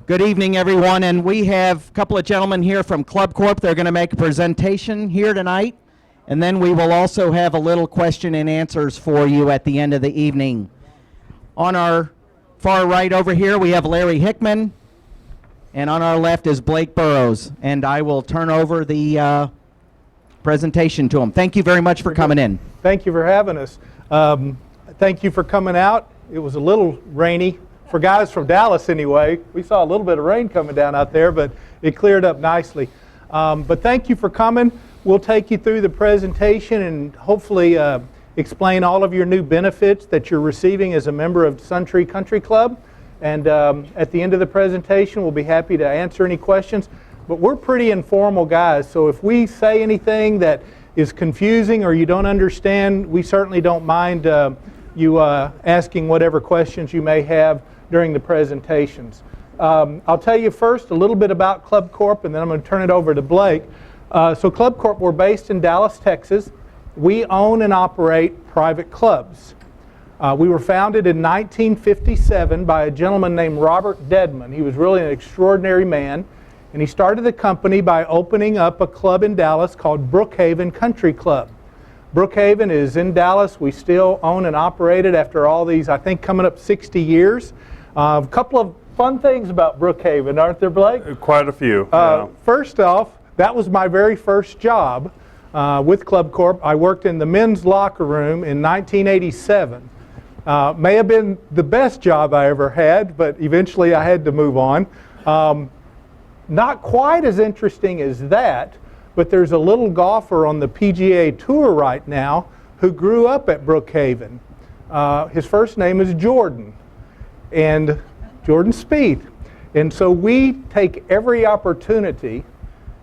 Good evening, everyone, and we have a couple of gentlemen here from ClubCorp. They're going to make a presentation here tonight, and then we will also have a little question and answers for you at the end of the evening. On our far right over here, we have Larry Hickman, and on our left is Blake Burrows, and I will turn over the presentation to him. Thank you very much for coming in. Thank you for having us. Thank you for coming out. It was a little rainy. For guys from Dallas anyway, we saw a little bit of rain coming down out there, but it cleared up nicely. But thank you for coming. We'll take you through the presentation and hopefully explain all of your new benefits that you're receiving as a member of Suntree Country Club. And at the end of the presentation, we'll be happy to answer any questions. But we're pretty informal guys, so if we say anything that is confusing or you don't understand, we certainly don't mind you asking whatever questions you may have during the presentations. I'll tell you first a little bit about ClubCorp, and then I'm going to turn it over to Blake. So ClubCorp, we're based in Dallas, Texas. We own and operate private clubs. We were founded in 1957 by a gentleman named Robert Dedman. He was really an extraordinary man, and he started the company by opening up a club in Dallas called Brookhaven Country Club. Brookhaven is in Dallas. We still own and operate it after all these, I think, coming up 60 years. A couple of fun things about Brookhaven, aren't there, Blake? Quite a few. Yeah. First off, that was my very first job with ClubCorp. I worked in the men's locker room in 1987. May have been the best job I ever had, but eventually I had to move on. Not quite as interesting as that, but there's a little golfer on the PGA Tour right now who grew up at Brookhaven. His first name is Jordan, and Jordan Spieth. And so we take every opportunity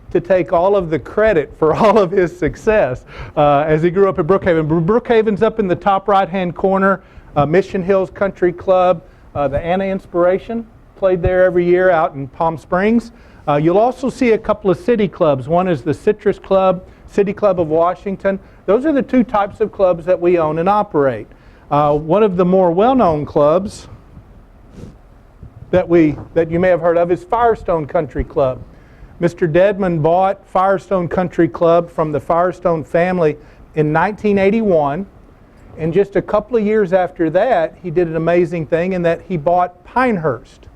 to take all of the credit for all of his success as he grew up at Brookhaven. Brookhaven's up in the top right-hand corner, Mission Hills Country Club, the Anna Inspiration, played there every year out in Palm Springs. You'll also see a couple of city clubs. One is the Citrus Club, City Club of Washington. Those are the two types of clubs that we own and operate. One of the more well-known clubs that you may have heard of is Firestone Country Club. Mr. Dedman bought Firestone Country Club from the Firestone family in 1981, and just a couple of years after that, he did an amazing thing in that he bought Pinehurst.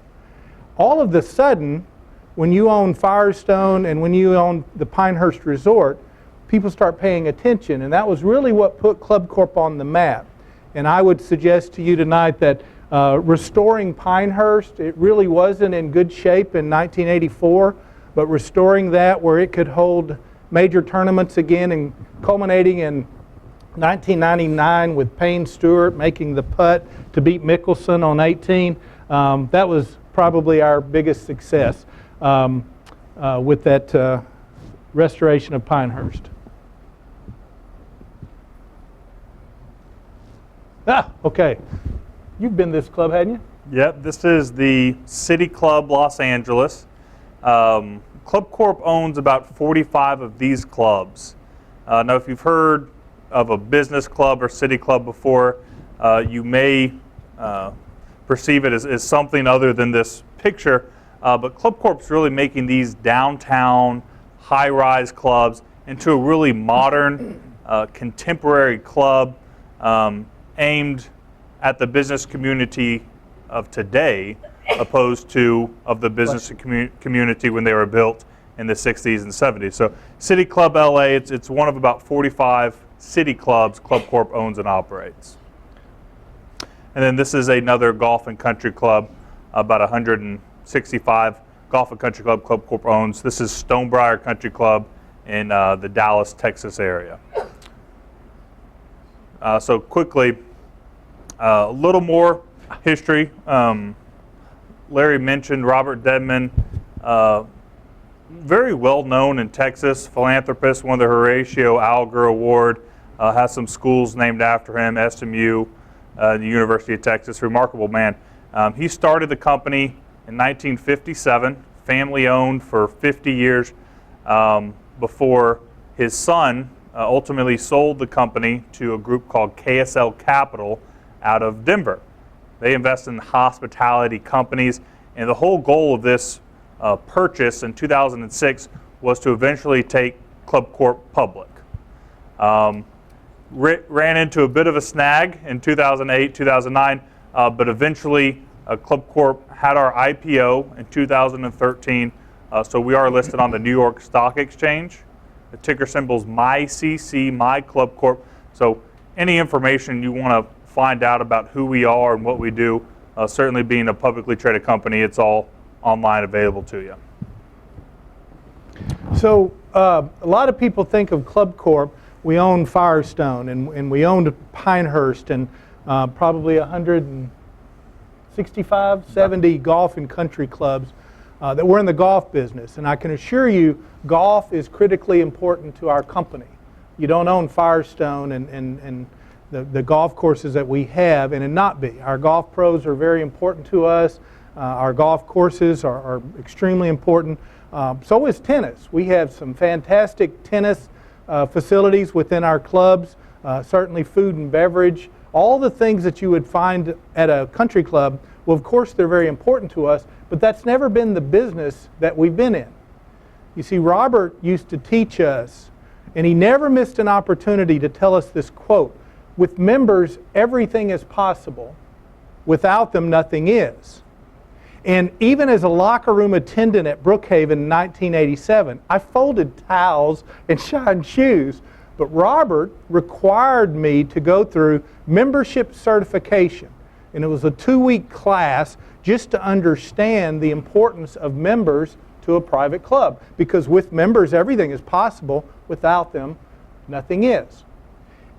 All of a sudden, when you own Firestone and when you own the Pinehurst Resort, people start paying attention, and that was really what put ClubCorp on the map. And I would suggest to you tonight that restoring Pinehurst, it really wasn't in good shape in 1984, but restoring that where it could hold major tournaments again, and culminating in 1999 with Payne Stewart making the putt to beat Mickelson on 18. That was probably our biggest success with that restoration of Pinehurst. Okay. You've been to this club, hadn't you? Yep, this is the City Club Los Angeles. ClubCorp owns about 45 of these clubs. Now, if you've heard of a business club or city club before, you may perceive it as something other than this picture, but ClubCorp's really making these downtown, high-rise clubs into a really modern, contemporary club aimed at the business community of today, opposed to of the business community when they were built in the 60s and 70s. So City Club LA, it's one of about 45 city clubs ClubCorp owns and operates. And then this is another golf and country club, about 165 golf and country club ClubCorp owns. This is Stonebriar Country Club in the Dallas, Texas area. So quickly, a little more history. Larry mentioned Robert Dedman, very well known in Texas, philanthropist, won the Horatio Alger Award, has some schools named after him, SMU, the University of Texas, remarkable man. He started the company in 1957, family owned for 50 years before his son ultimately sold the company to a group called KSL Capital out of Denver. They invest in hospitality companies, And the whole goal of this purchase in 2006 was to eventually take ClubCorp public. Ran into a bit of a snag in 2008, 2009, but eventually ClubCorp had our IPO in 2013, so we are listed on the New York Stock Exchange. The ticker symbol is MyCC, MyClubCorp. So any information you want to find out about who we are and what we do, certainly being a publicly traded company, it's all online available to you. So a lot of people think of ClubCorp. We own Firestone, and we owned Pinehurst, and probably 165, 70 golf and country clubs that were in the golf business. And I can assure you, golf is critically important to our company. You don't own Firestone and the golf courses that we have and it not be. Our golf pros are very important to us. Our golf courses are extremely important. So is tennis. We have some fantastic tennis facilities within our clubs, certainly food and beverage, all the things that you would find at a country club. Well, of course, they're very important to us, but that's never been the business that we've been in. You see, Robert used to teach us, and he never missed an opportunity to tell us this quote: with members, everything is possible. Without them, nothing is. And even as a locker room attendant at Brookhaven in 1987, I folded towels and shined shoes. But Robert required me to go through membership certification. And it was a 2-week class just to understand the importance of members to a private club. Because with members, everything is possible. Without them, nothing is.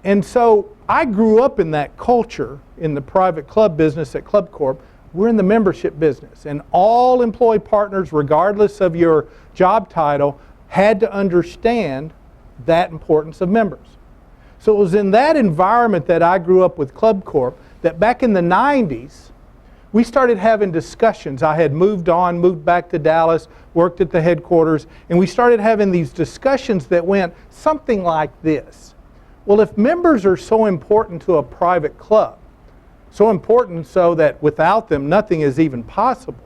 And so I grew up in that culture in the private club business at ClubCorp. We're in the membership business, and all employee partners, regardless of your job title, had to understand that importance of members. So it was in that environment that I grew up with ClubCorp that back in the 90s, we started having discussions. I had moved back to Dallas, worked at the headquarters, and we started having these discussions that went something like this. Well, if members are so important to a private club, so important so that without them nothing is even possible,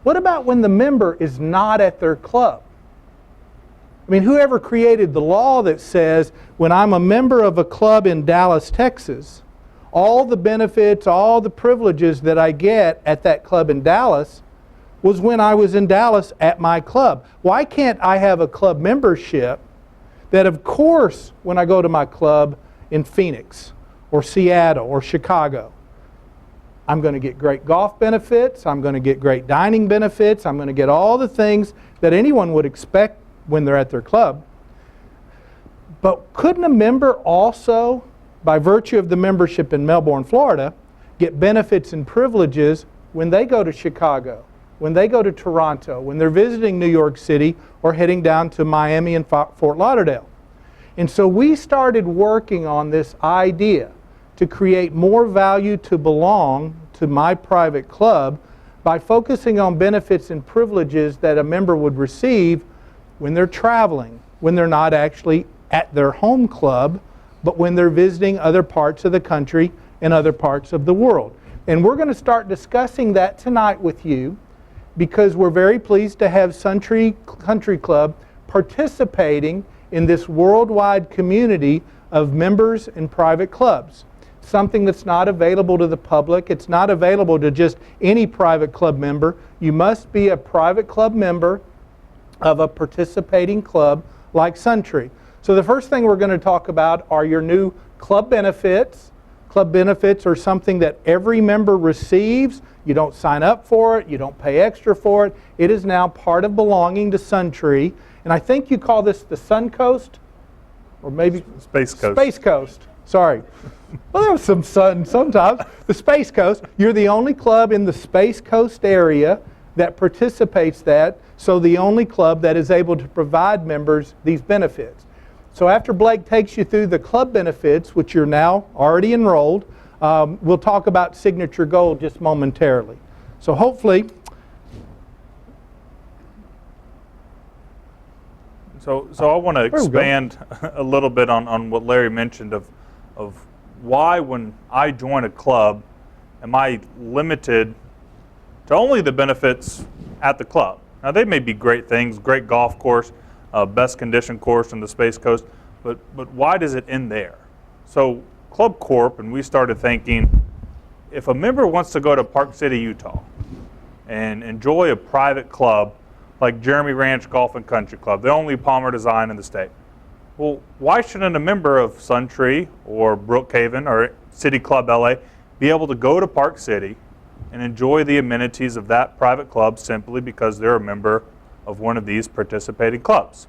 what about when the member is not at their club? I mean, whoever created the law that says when I'm a member of a club in Dallas, Texas, all the benefits, all the privileges that I get at that club in Dallas was when I was in Dallas at my club. Why can't I have a club membership that, of course, when I go to my club in Phoenix or Seattle or Chicago, I'm going to get great golf benefits, I'm going to get great dining benefits, I'm going to get all the things that anyone would expect when they're at their club. But couldn't a member also, by virtue of the membership in Melbourne, Florida, get benefits and privileges when they go to Chicago, when they go to Toronto, when they're visiting New York City or heading down to Miami and Fort Lauderdale? And so we started working on this idea to create more value to belong to my private club by focusing on benefits and privileges that a member would receive when they're traveling, when they're not actually at their home club, but when they're visiting other parts of the country and other parts of the world. And we're going to start discussing that tonight with you because we're very pleased to have Suntree Country Club participating in this worldwide community of members and private clubs. Something that's not available to the public. It's not available to just any private club member. You must be a private club member of a participating club like Suntree. So the first thing we're going to talk about are your new club benefits. Club benefits are something that every member receives. You don't sign up for it. You don't pay extra for it. It is now part of belonging to Suntree. And I think you call this the Sun Coast? Or maybe Space Coast. Space Coast. Sorry. Well, there was some sun sometimes. The Space Coast. You're the only club in the Space Coast area that participates that. So the only club that is able to provide members these benefits. So after Blake takes you through the club benefits, which you're now already enrolled, we'll talk about Signature Gold just momentarily. So hopefully, So I want to expand a little bit on what Larry mentioned of why when I join a club am I limited to only the benefits at the club. Now, they may be great things, great golf course, best condition course on the Space Coast, but why does it end there? So ClubCorp, and we started thinking, if a member wants to go to Park City, Utah, and enjoy a private club like Jeremy Ranch Golf and Country Club, the only Palmer design in the state, well, why shouldn't a member of Suntree or Brookhaven or City Club LA be able to go to Park City and enjoy the amenities of that private club simply because they're a member of one of these participating clubs?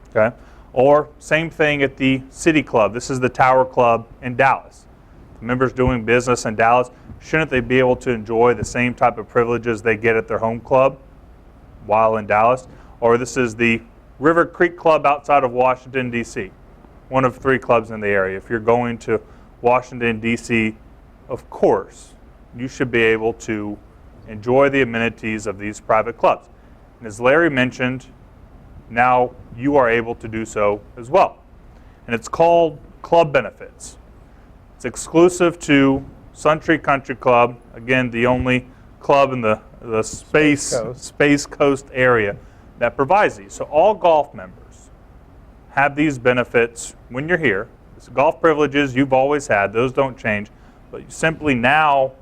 Okay? Or same thing at the City Club. This is the Tower Club in Dallas. The members doing business in Dallas, shouldn't they be able to enjoy the same type of privileges they get at their home club while in Dallas? Or this is the River Creek Club outside of Washington, D.C., one of 3 clubs in the area. If you're going to Washington, D.C., of course, you should be able to enjoy the amenities of these private clubs. And as Larry mentioned, now you are able to do so as well. And it's called Club Benefits. It's exclusive to Suntree Country Club, again, the only club in the Space Coast area that provides these. So all golf members have these benefits when you're here. It's golf privileges you've always had. Those don't change. But you simply now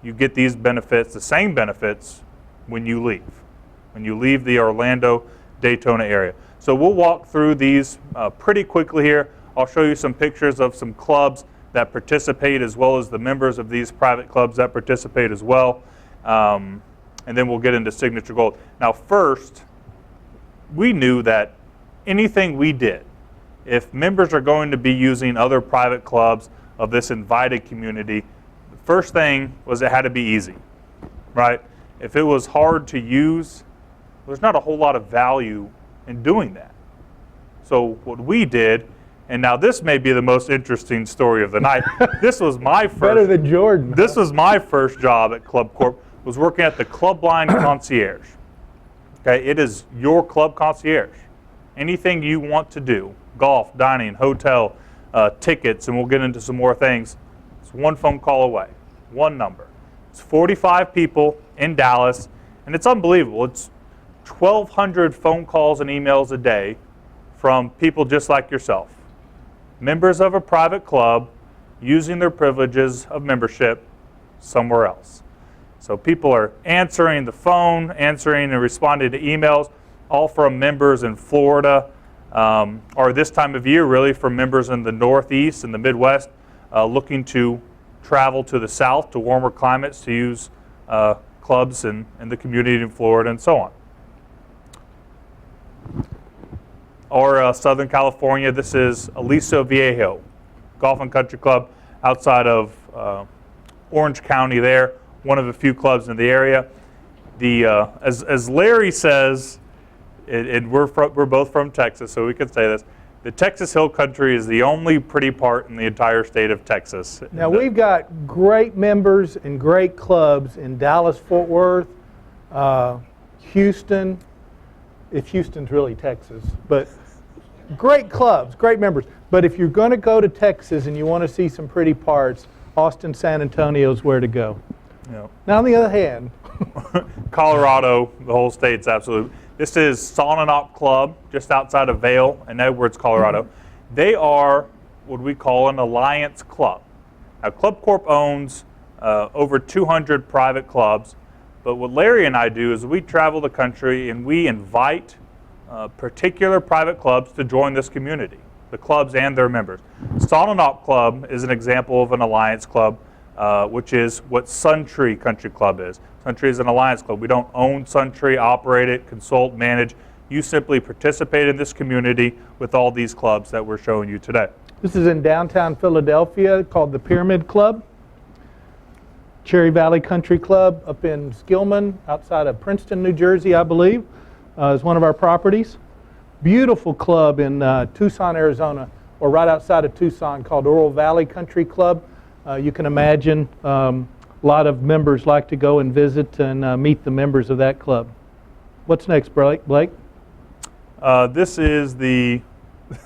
you get these benefits, the same benefits, when you leave the Orlando, Daytona area. So we'll walk through these pretty quickly here. I'll show you some pictures of some clubs that participate as well as the members of these private clubs that participate as well. And then we'll get into Signature Gold. Now first, we knew that anything we did, if members are going to be using other private clubs of this invited community, the first thing was it had to be easy, right? If it was hard to use, there's not a whole lot of value in doing that. So what we did, and now this may be the most interesting story of the night. This was my first. Better than Jordan. This was my first job at ClubCorp, was working at the Club Line Concierge. Okay, it is your club concierge. Anything you want to do, golf, dining, hotel, tickets, and we'll get into some more things, it's one phone call away, one number. It's 45 people in Dallas, and it's unbelievable. It's 1,200 phone calls and emails a day from people just like yourself, members of a private club using their privileges of membership somewhere else. So people are answering the phone, answering and responding to emails, all from members in Florida, or this time of year really from members in the Northeast and the Midwest looking to travel to the South to warmer climates to use clubs in the community in Florida and so on. Or Southern California, this is Aliso, Viejo, Golf and Country Club outside of Orange County there. One of the few clubs in the area. As Larry says, and we're both from Texas, so we can say this, the Texas Hill Country is the only pretty part in the entire state of Texas. Now we've got great members and great clubs in Dallas, Fort Worth, Houston, if Houston's really Texas, but great clubs, great members. But if you're going to go to Texas and you want to see some pretty parts, Austin, San Antonio is where to go. Yeah. Now, on the other hand, Colorado, the whole state's absolutely. This is Sononop Club, just outside of Vail in Edwards, Colorado. They are what we call an alliance club. Now, ClubCorp owns over 200 private clubs, but what Larry and I do is we travel the country and we invite particular private clubs to join this community, the clubs and their members. Sononop Club is an example of an alliance club, which is what Suntree Country Club is. Suntree is an alliance club. We don't own Suntree, operate it, consult, manage. You simply participate in this community with all these clubs that we're showing you today. This is in downtown Philadelphia called the Pyramid Club. Cherry Valley Country Club up in Skillman outside of Princeton, New Jersey, I believe, is one of our properties. Beautiful club in Tucson, Arizona, or right outside of Tucson called Oral Valley Country Club. You can imagine a lot of members like to go and visit and meet the members of that club. What's next, Blake? This is the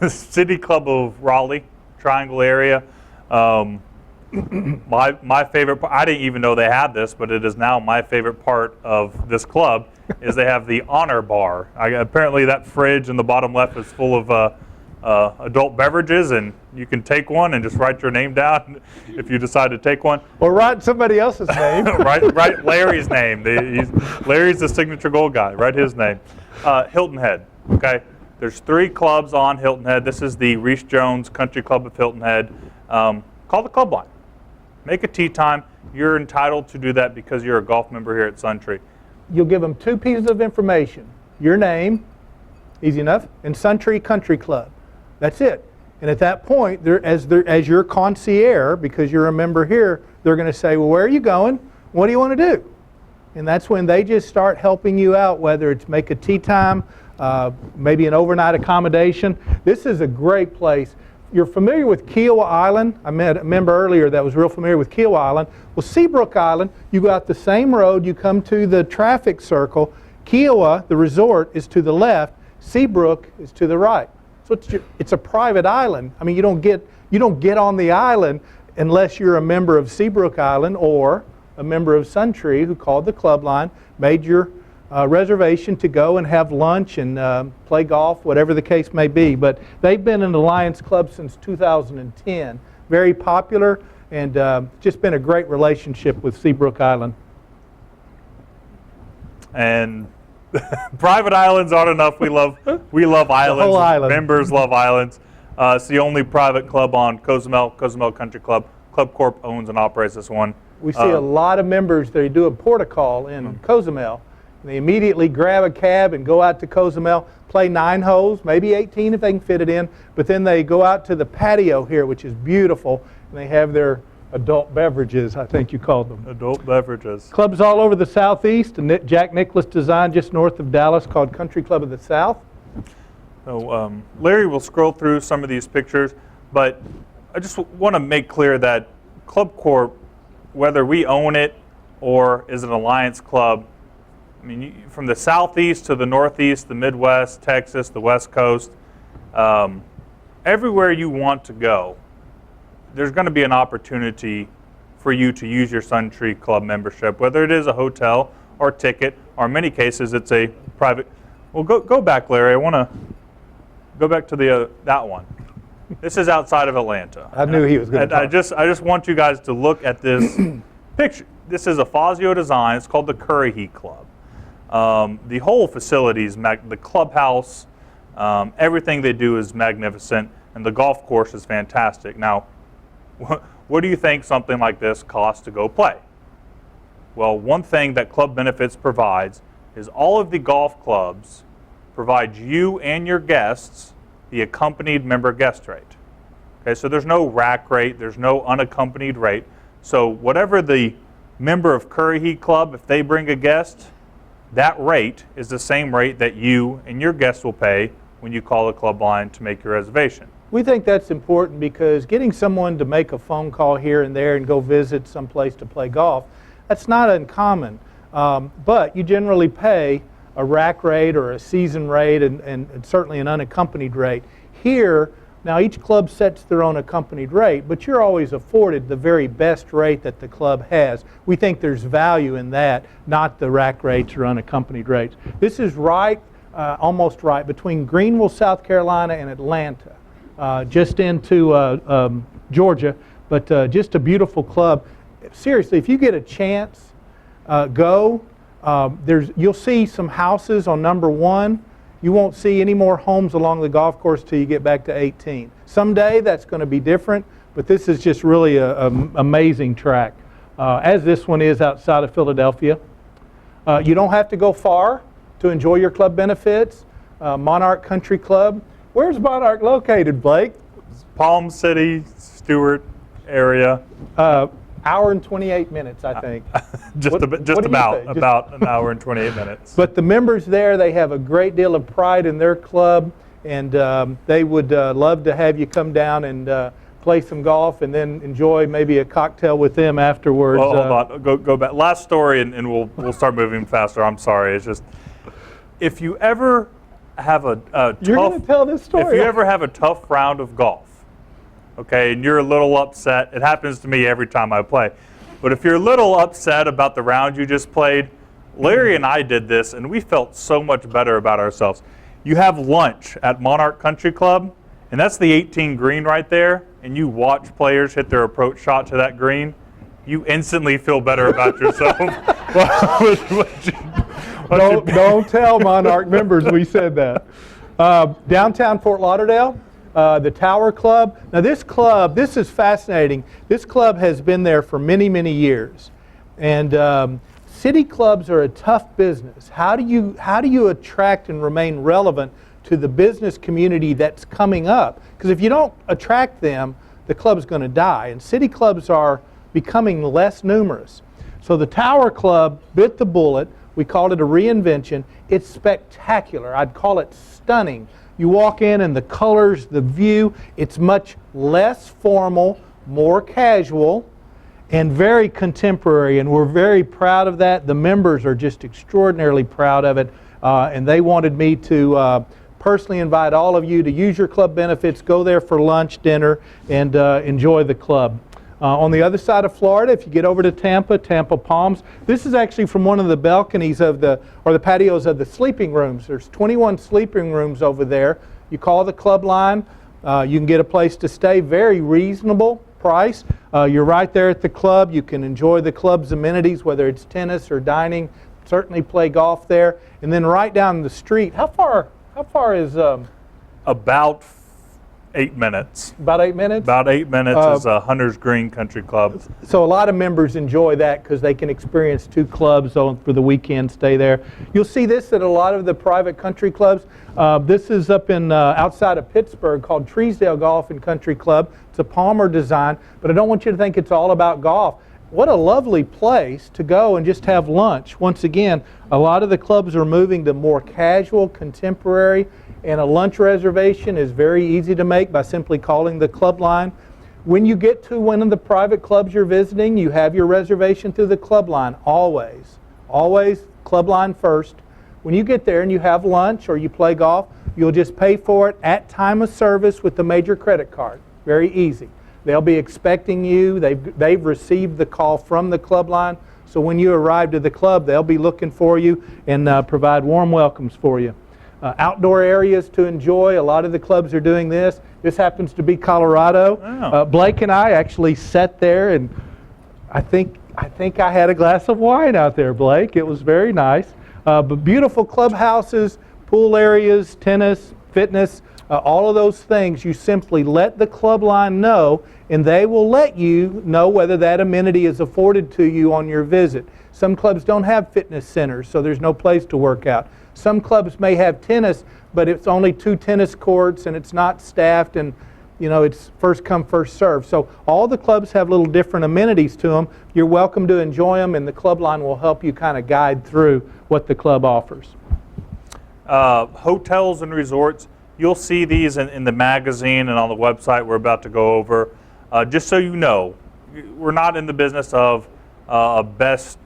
City Club of Raleigh, Triangle area. my favorite part, I didn't even know they had this, but it is now my favorite part of this club, is they have the honor bar. Apparently that fridge in the bottom left is full of adult beverages, and you can take one and just write your name down if you decide to take one. Or write somebody else's name. Write Larry's name. Larry's the signature gold guy. Write his name. Hilton Head. Okay. There's 3 clubs on Hilton Head. This is the Reese Jones Country Club of Hilton Head. Call the club line. Make a tee time. You're entitled to do that because you're a golf member here at Suntree. You'll give them 2 pieces of information. Your name, easy enough, and Suntree Country Club. That's it. And at that point, as your concierge, because you're a member here, they're going to say, well, where are you going? What do you want to do? And that's when they just start helping you out, whether it's make a tee time, maybe an overnight accommodation. This is a great place. You're familiar with Kiowa Island. I met a member earlier that was real familiar with Kiowa Island. Well, Seabrook Island, you go out the same road, you come to the traffic circle. Kiowa, the resort, is to the left. Seabrook is to the right. So it's a private island. I mean, you don't get on the island unless you're a member of Seabrook Island or a member of Suntree who called the club line, made your reservation to go and have lunch and play golf, whatever the case may be. But they've been an Alliance Club since 2010. Very popular, and just been a great relationship with Seabrook Island. And private islands aren't enough. We love islands. The whole island. Members love islands. It's the only private club on Cozumel Country Club. ClubCorp owns and operates this one. We see a lot of members, they do a porta-call in Cozumel. And they immediately grab a cab and go out to Cozumel, play 9 holes, maybe 18 if they can fit it in. But then they go out to the patio here, which is beautiful, and they have their adult beverages, I think you called them. Adult beverages. Clubs all over the southeast, and Jack Nicklaus design just north of Dallas called Country Club of the South. So Larry will scroll through some of these pictures, but I just want to make clear that ClubCorp, whether we own it or is an Alliance Club, I mean, from the southeast to the northeast, the Midwest, Texas, the West Coast, everywhere you want to go, there's going to be an opportunity for you to use your Suntree Club membership, whether it is a hotel or ticket, or in many cases it's a private. Well, go back, Larry. I want to go back to that one. This is outside of Atlanta. I knew he was going to talk. I just want you guys to look at this picture. This is a Fazio design. It's called the Currahee Club. The whole facility is the clubhouse, everything they do is magnificent, and the golf course is fantastic. Now, what do you think something like this costs to go play? Well, one thing that Club Benefits provides is all of the golf clubs provide you and your guests the accompanied member guest rate. Okay, so there's no rack rate, there's no unaccompanied rate. So whatever the member of Currahee Club, if they bring a guest, that rate is the same rate that you and your guests will pay when you call the club line to make your reservation. We think that's important because getting someone to make a phone call here and there and go visit someplace to play golf, that's not uncommon. But you generally pay a rack rate or a season rate and certainly an unaccompanied rate. Here, now each club sets their own accompanied rate, but you're always afforded the very best rate that the club has. We think there's value in that, not the rack rates or unaccompanied rates. This is right, almost right, between Greenville, South Carolina and Atlanta, just into Georgia, but just a beautiful club. Seriously, if you get a chance, go. You'll see some houses on number 1. You won't see any more homes along the golf course till you get back to 18. Someday that's going to be different, but this is just really an amazing track, as this one is outside of Philadelphia. You don't have to go far to enjoy your club benefits. Monarch Country Club. Where's Monarch located, Blake? Palm City, Stewart area. Hour and 28 minutes, I think. Just about an hour and 28 minutes. But the members there, they have a great deal of pride in their club, and they would love to have you come down and play some golf and then enjoy maybe a cocktail with them afterwards. Well, hold on, go back. Last story, and we'll start moving faster. I'm sorry. It's just, if you ever have a You're going to tell this story. If you ever have a tough round of golf, okay, and you're a little upset, it happens to me every time I play, but if you're a little upset about the round you just played, Larry and I did this, and we felt so much better about ourselves. You have lunch at Monarch Country Club, and that's the 18 green right there, and you watch players hit their approach shot to that green, you instantly feel better about yourself. Don't tell Monarch members we said that. Downtown Fort Lauderdale, the Tower Club. Now this is fascinating. This club has been there for many, many years. And city clubs are a tough business. How do you attract and remain relevant to the business community that's coming up? Because if you don't attract them, the club's going to die. And city clubs are becoming less numerous. So the Tower Club bit the bullet. We called it a reinvention. It's spectacular. I'd call it stunning. You walk in and the colors, the view, it's much less formal, more casual, and very contemporary, and we're very proud of that. The members are just extraordinarily proud of it, and they wanted me to personally invite all of you to use your club benefits, go there for lunch, dinner, and enjoy the club. On the other side of Florida, if you get over to Tampa Palms, this is actually from one of the balconies or the patios of the sleeping rooms. There's 21 sleeping rooms over there. You call the club line, you can get a place to stay, very reasonable price. You're right there at the club. You can enjoy the club's amenities, whether it's tennis or dining. Certainly play golf there. And then right down the street, how far is About 8 minutes. About 8 minutes? About 8 minutes is Hunter's Green Country Club. So a lot of members enjoy that because they can experience two clubs for the weekend, stay there. You'll see this at a lot of the private country clubs. This is up in outside of Pittsburgh called Treesdale Golf and Country Club. It's a Palmer design, but I don't want you to think it's all about golf. What a lovely place to go and just have lunch. Once again, a lot of the clubs are moving to more casual, contemporary, and a lunch reservation is very easy to make by simply calling the club line. When you get to one of the private clubs you're visiting, you have your reservation through the club line, always. Always club line first. When you get there and you have lunch or you play golf, you'll just pay for it at time of service with the major credit card. Very easy. They'll be expecting you. They've received the call from the club line. So when you arrive to the club, they'll be looking for you and provide warm welcomes for you. Outdoor areas to enjoy. A lot of the clubs are doing this. This happens to be Colorado. Wow. Blake and I actually sat there, and I think I had a glass of wine out there, Blake. It was very nice. But beautiful clubhouses, pool areas, tennis, fitness, all of those things. You simply let the club line know, and they will let you know whether that amenity is afforded to you on your visit. Some clubs don't have fitness centers, so there's no place to work out. Some clubs may have tennis, but it's only 2 tennis courts and it's not staffed, and it's first come, first serve. So all the clubs have little different amenities to them. You're welcome to enjoy them, and the club line will help you kind of guide through what the club offers. Hotels and resorts, you'll see these in the magazine and on the website we're about to go over. Just so you know, we're not in the business of a best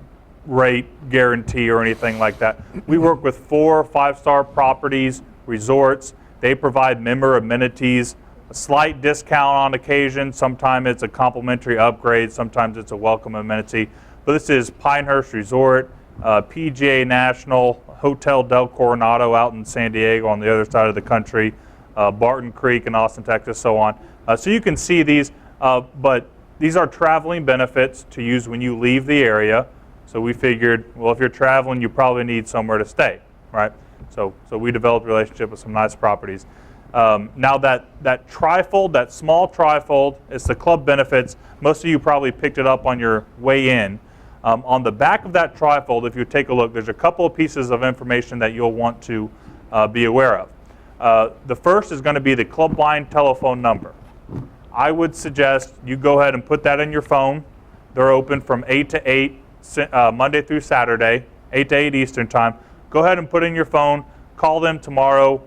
rate guarantee or anything like that. We work with 4 or 5-star properties, resorts. They provide member amenities, a slight discount on occasion. Sometimes it's a complimentary upgrade. Sometimes it's a welcome amenity. But this is Pinehurst Resort, PGA National, Hotel del Coronado out in San Diego on the other side of the country, Barton Creek in Austin, Texas, so on. So you can see these, but these are traveling benefits to use when you leave the area. So we figured, well, if you're traveling, you probably need somewhere to stay, right? So we developed a relationship with some nice properties. Now that trifold, that small trifold, it's the club benefits. Most of you probably picked it up on your way in. On the back of that trifold, if you take a look, there's a couple of pieces of information that you'll want to be aware of. The first is going to be the club line telephone number. I would suggest you go ahead and put that in your phone. They're open from 8 to 8. Monday through Saturday, 8 to 8 Eastern time. Go ahead and put in your phone, call them tomorrow,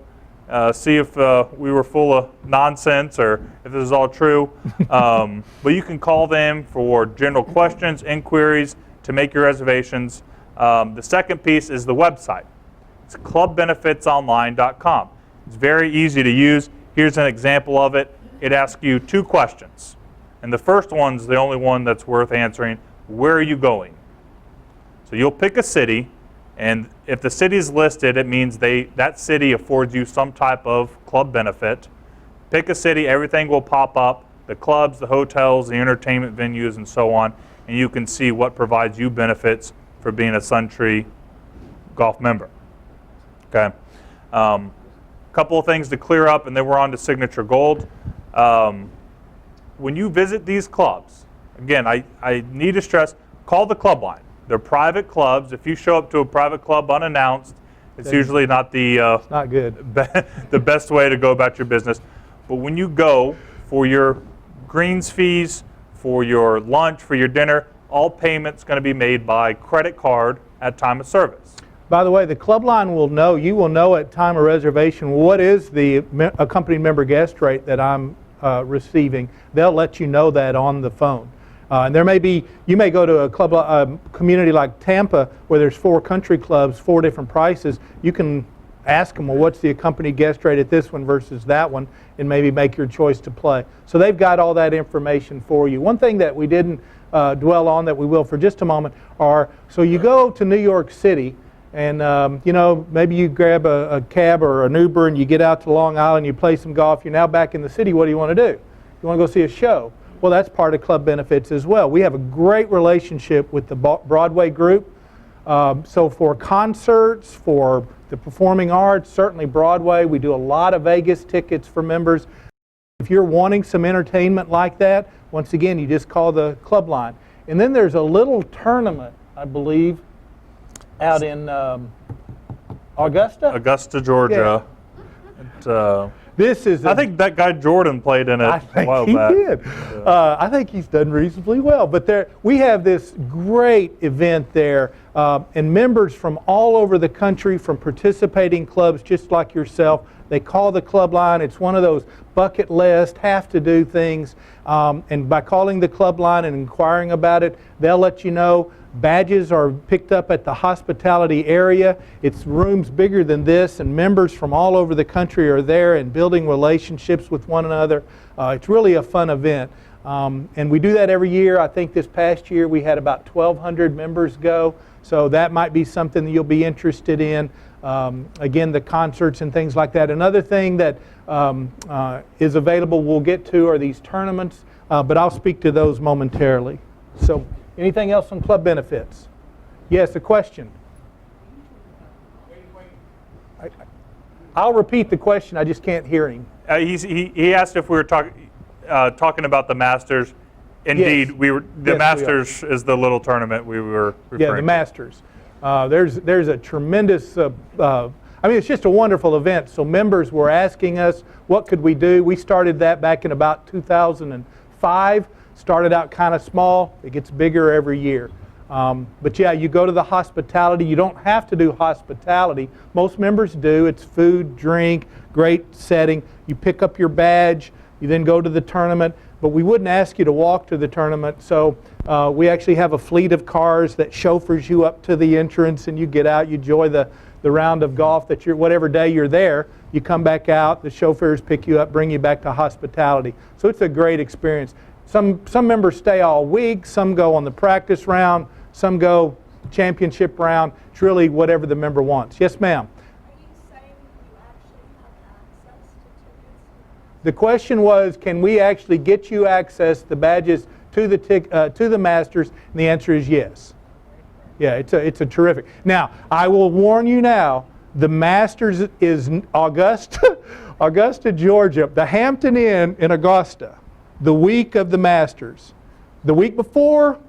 see if we were full of nonsense or if this is all true. But you can call them for general questions, inquiries, to make your reservations. The second piece is the website. It's clubbenefitsonline.com. It's very easy to use. Here's an example of it. it asks you 2 questions. And the first one's the only one that's worth answering. Where are you going? So you'll pick a city, and if the city is listed, it means that city affords you some type of club benefit. Pick a city, everything will pop up, the clubs, the hotels, the entertainment venues, and so on, and you can see what provides you benefits for being a SunTree Golf member. Okay. Couple of things to clear up, and then we're on to Signature Gold. When you visit these clubs, again, I need to stress, call the club line. They're private clubs. If you show up to a private club unannounced, it's usually not the It's not good. the best way to go about your business. But when you go for your greens fees, for your lunch, for your dinner, all payments going to be made by credit card at time of service. By the way, the club line will know, you will know at time of reservation what is the accompanied member guest rate that I'm receiving. They'll let you know that on the phone. And there may be, you may go to a club community like Tampa where there's 4 country clubs, 4 different prices. You can ask them, well, what's the accompanied guest rate at this one versus that one, and maybe make your choice to play. So they've got all that information for you. One thing that we didn't dwell on that we will for just a moment are, so you go to New York City, and you know, maybe you grab a cab or an Uber and you get out to Long Island, you play some golf, you're now back in the city. What do you want to do? You want to go see a show? Well, that's part of club benefits as well. We have a great relationship with the Broadway group. So for concerts, for the performing arts, certainly Broadway, we do a lot of Vegas tickets for members. If you're wanting some entertainment like that, once again, you just call the club line. And then there's a little tournament, I believe, out in Augusta? Augusta, Georgia. Yeah. This is I think that guy Jordan played in it a while back. He did. I think he's done reasonably well. But we have this great event there, and members from all over the country, from participating clubs just like yourself, they call the club line. It's one of those bucket list, have to do things. And by calling the club line and inquiring about it, they'll let you know. Badges are picked up at the hospitality area. It's rooms bigger than this, and members from all over the country are there and building relationships with one another. It's really a fun event. And we do that every year. I think this past year we had about 1,200 members go. So that might be something that you'll be interested in. Again, the concerts and things like that. Another thing that is available we'll get to are these tournaments, but I'll speak to those momentarily. So anything else on club benefits? Yes, a question. I'll repeat the question, I just can't hear him. He asked if we were talking about the Masters. Indeed, Yes. we were. The Yes, Masters is the little tournament we were referring Yeah, the to. Masters. There's a tremendous, I mean, it's just a wonderful event. So members were asking us, what could we do? We started that back in about 2005. Started out kind of small. It gets bigger every year. But yeah, you go to the hospitality. You don't have to do hospitality. Most members do. It's food, drink, great setting. You pick up your badge. You then go to the tournament. But we wouldn't ask you to walk to the tournament. So we actually have a fleet of cars that chauffeurs you up to the entrance, and you get out. You enjoy the round of golf that whatever day you're there. You come back out. The chauffeurs pick you up, bring you back to hospitality. So it's a great experience. Some members stay all week, some go on the practice round, some go championship round. It's really whatever the member wants. Yes, ma'am? Are you saying you actually have access to tickets? The question was, can we actually get you access, the badges, to the Masters? And the answer is yes. Yeah, it's a terrific. Now, I will warn you now, the Masters is Augusta, Georgia, the Hampton Inn in Augusta. The week of the Masters. The week before,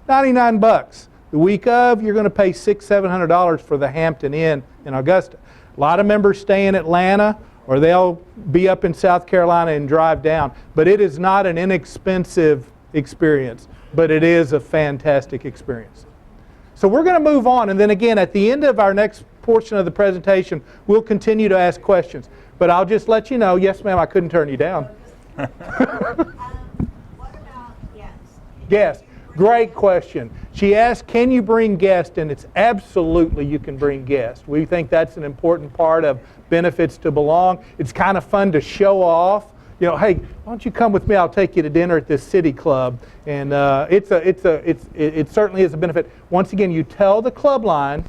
$99. The week of, you're going to pay $600-700 for the Hampton Inn in Augusta. A lot of members stay in Atlanta, or they'll be up in South Carolina and drive down. But it is not an inexpensive experience, but it is a fantastic experience. So we're going to move on, and then again, at the end of our next portion of the presentation, we'll continue to ask questions. But I'll just let you know, yes ma'am, I couldn't turn you down. What about guests? Guests. Great question. She asked, can you bring guests? And it's absolutely you can bring guests. We think that's an important part of benefits to belong. It's kind of fun to show off You know, hey, why don't you come with me? I'll take you to dinner at this city club, and it certainly is a benefit. Once again, you tell the club line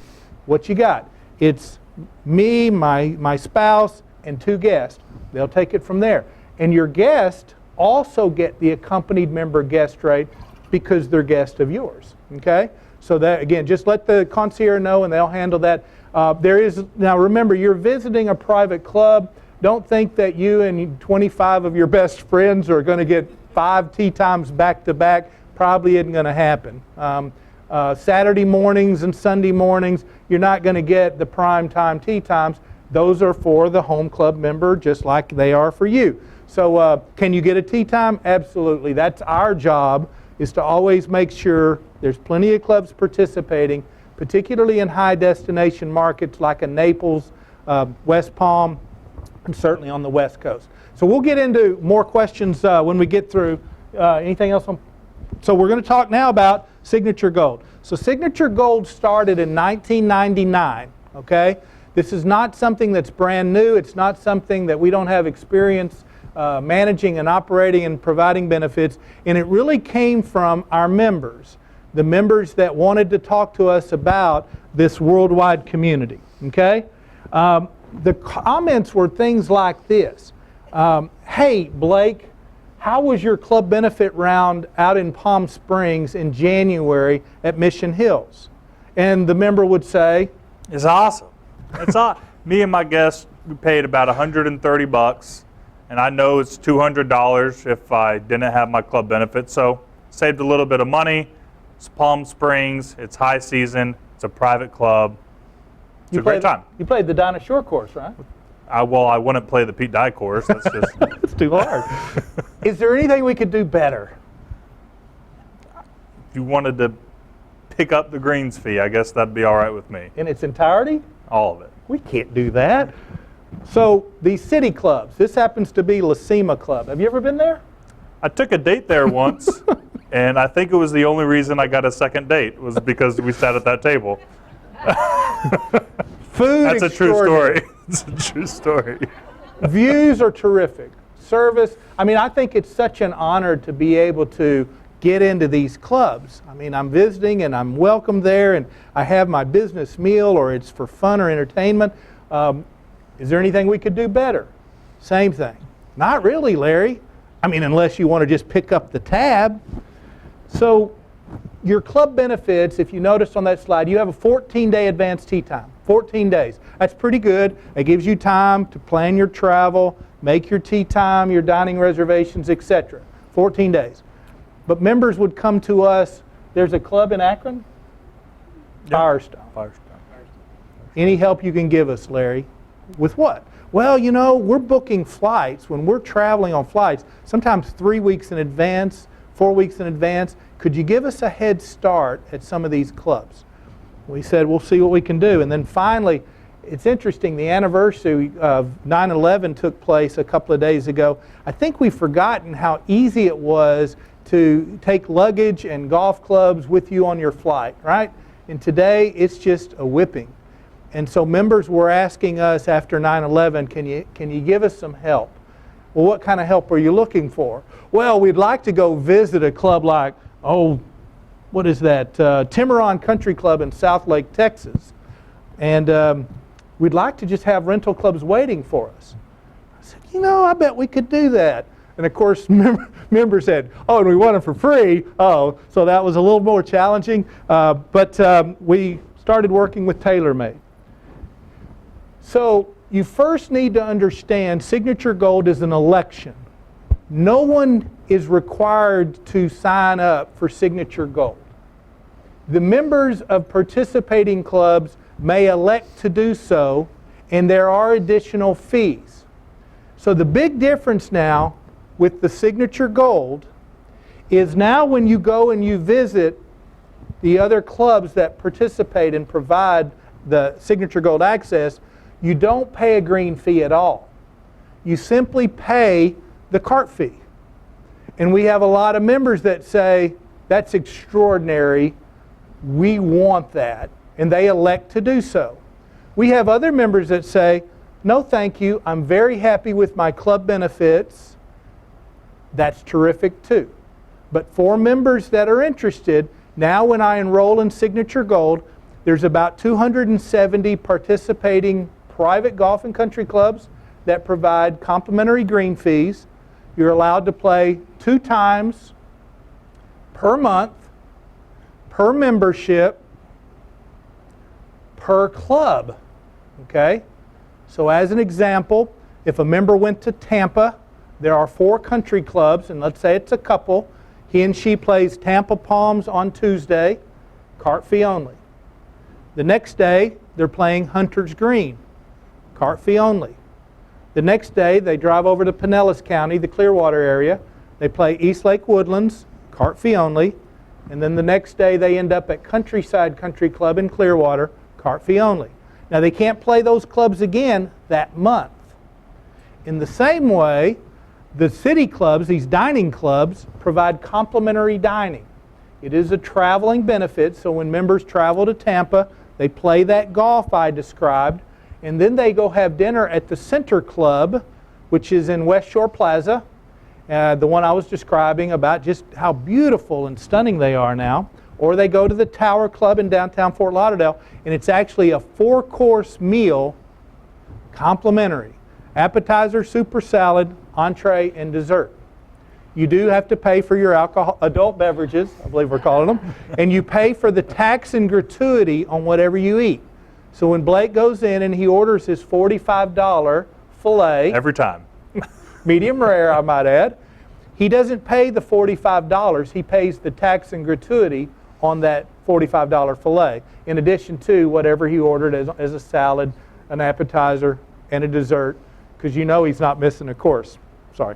what you got. It's me, my spouse, and 2 guests. They'll take it from there. And your guests also get the accompanied member guest rate because they're guests of yours. Okay? So that, again, just let the concierge know and they'll handle that. Now remember, you're visiting a private club. Don't think that you and 25 of your best friends are going to get 5 tee times back to back. Probably isn't going to happen. Saturday mornings and Sunday mornings, you're not going to get the prime time tee times. Those are for the home club member, just like they are for you. So can you get a tee time? Absolutely. That's our job, is to always make sure there's plenty of clubs participating, particularly in high destination markets like a Naples, West Palm, and certainly on the West Coast. So we'll get into more questions when we get through. Anything else? So we're going to talk now about Signature Gold. So Signature Gold started in 1999, okay? This is not something that's brand new. It's not something that we don't have experience managing and operating and providing benefits. And it really came from our members, the members that wanted to talk to us about this worldwide community, okay? The comments were things like this. Hey, Blake, how was your club benefit round out in Palm Springs in January at Mission Hills? And the member would say, It's awesome. It's me and my guests, we paid about $130, and I know it's $200 if I didn't have my club benefit, so saved a little bit of money. It's Palm Springs, it's high season, it's a private club. It's a great time. You played the Dinah Shore course, right? Well, I wouldn't play the Pete Dye course. That's just It's too hard. Is there anything we could do better? If you wanted to pick up the greens fee, I guess that'd be all right with me. In its entirety? All of it. We can't do that. So these city clubs, this happens to be La Cima Club. Have you ever been there? I took a date there once, and I think it was the only reason I got a second date was because we sat at that table. Food That's a true extraordinary. story. It's a true story. Views are terrific. Service, I mean, I think it's such an honor to be able to get into these clubs. I mean, I'm visiting and I'm welcome there and I have my business meal or it's for fun or entertainment. Is there anything we could do better? Same thing. Not really, Larry. I mean, unless you want to just pick up the tab. So your club benefits, if you notice on that slide, you have a 14-day advance tee time. 14 days. That's pretty good. It gives you time to plan your travel, make your tee time, your dining reservations, etc. 14 days. But members would come to us. There's a club in Akron? Yep. Firestone. Any help you can give us, Larry? With what? Well, you know, we're booking flights. When we're traveling on flights, sometimes 3 weeks in advance, 4 weeks in advance. Could you give us a head start at some of these clubs? We said, we'll see what we can do. And then finally, it's interesting, the anniversary of 9/11 took place a couple of days ago. I think we've forgotten how easy it was to take luggage and golf clubs with you on your flight, right? And today, it's just a whipping. And so members were asking us after 9/11, can you give us some help? Well, what kind of help are you looking for? Well, we'd like to go visit a club like, what is that? Tiburon Country Club in Southlake, Texas. And we'd like to just have rental clubs waiting for us. I said, you know, I bet we could do that. And of course, members said, and we want them for free. So that was a little more challenging. But we started working with Tailor-Made. So you first need to understand Signature Gold is an election. No one is required to sign up for Signature Gold. The members of participating clubs may elect to do so, and there are additional fees. So the big difference now with the Signature Gold is now when you go and you visit the other clubs that participate and provide the Signature Gold access, you don't pay a green fee at all. You simply pay the cart fee. And we have a lot of members that say, that's extraordinary, we want that, and they elect to do so. We have other members that say, no thank you, I'm very happy with my club benefits, That's terrific too. But for members that are interested, now when I enroll in Signature Gold, there's about 270 participating private golf and country clubs that provide complimentary green fees. You're allowed to play 2 times per month, per membership, per club. Okay? So as an example, if a member went to Tampa, there are 4 country clubs, and let's say it's a couple. He and she plays Tampa Palms on Tuesday, cart fee only. The next day, they're playing Hunter's Green, cart fee only. The next day, they drive over to Pinellas County, the Clearwater area. They play East Lake Woodlands, cart fee only. And then the next day, they end up at Countryside Country Club in Clearwater, cart fee only. Now, they can't play those clubs again that month. In the same way, the city clubs, these dining clubs, provide complimentary dining. It is a traveling benefit, so when members travel to Tampa, they play that golf I described, and then they go have dinner at the Center Club, which is in West Shore Plaza, the one I was describing about just how beautiful and stunning they are now. Or they go to the Tower Club in downtown Fort Lauderdale, and it's actually a 4-course meal, complimentary. Appetizer, super salad, entree, and dessert. You do have to pay for your adult beverages, I believe we're calling them, and you pay for the tax and gratuity on whatever you eat. So when Blake goes in and he orders his $45 filet, Every time. medium rare I might add, he doesn't pay the $45, he pays the tax and gratuity on that $45 filet, in addition to whatever he ordered as a salad, an appetizer, and a dessert, because you know he's not missing a course. Sorry.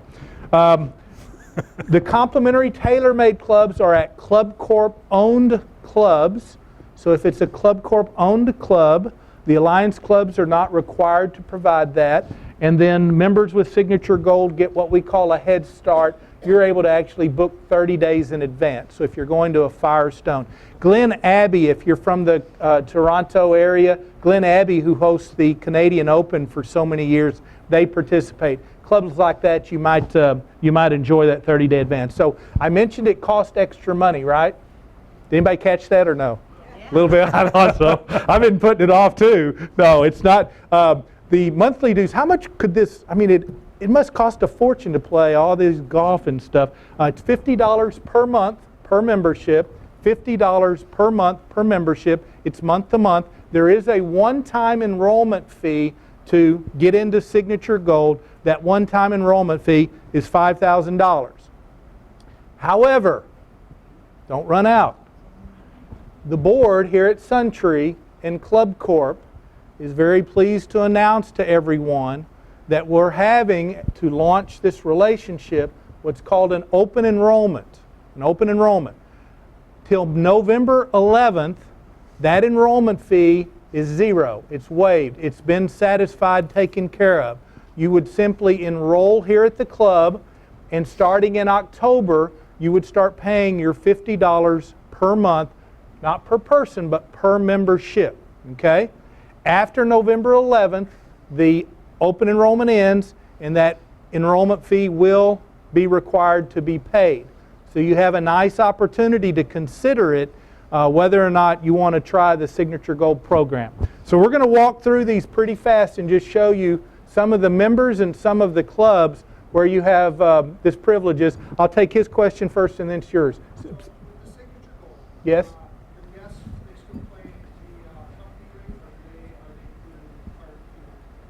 The complimentary Tailor-Made clubs are at ClubCorp owned clubs. So if it's a ClubCorp owned club, the Alliance clubs are not required to provide that. And then members with Signature Gold get what we call a head start. You're able to actually book 30 days in advance. So if you're going to a Firestone. Glen Abbey, if you're from the Toronto area, Glen Abbey, who hosts the Canadian Open for so many years, they participate. Clubs like that, you might enjoy that 30-day advance. So I mentioned it cost extra money, right? Did anybody catch that or no? Yeah. A little bit. I thought so. I've been putting it off too. No, it's not. The monthly dues, how much could this, I mean, it must cost a fortune to play all this golf and stuff. It's $50 per month per membership, $50 per month per membership. It's month to month. There is a one-time enrollment fee to get into Signature Gold. That one-time enrollment fee is $5,000. However, don't run out. The board here at Suntree and ClubCorp is very pleased to announce to everyone that we're having to launch this relationship what's called an open enrollment. An open enrollment. Till November 11th, that enrollment fee is zero. It's waived. It's been satisfied, taken care of. You would simply enroll here at the club, and starting in October, you would start paying your $50 per month, not per person, but per membership. Okay? After November 11th, the open enrollment ends, and that enrollment fee will be required to be paid. So you have a nice opportunity to consider it, whether or not you want to try the Signature Gold program. So we're going to walk through these pretty fast and just show you some of the members and some of the clubs where you have this privileges. I'll take his question first and then it's yours. The Signature Gold. Yes? The guests, they still play the company rate, or are they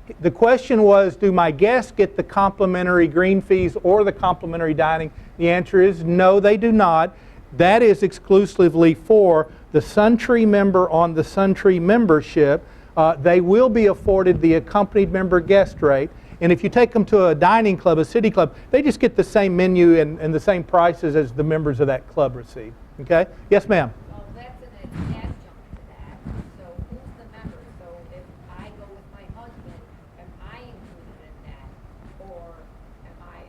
included? The question was, do my guests get the complimentary green fees or the complimentary dining? The answer is no, they do not. That is exclusively for the Suntree member on the Suntree membership. They will be afforded the accompanied member guest rate. And if you take them to a dining club, a city club, they just get the same menu and the same prices as the members of that club receive. Okay? Yes, ma'am. Well, that's an adjunct to that. So who's the member? So if I go with my husband, am I included in that? Or am I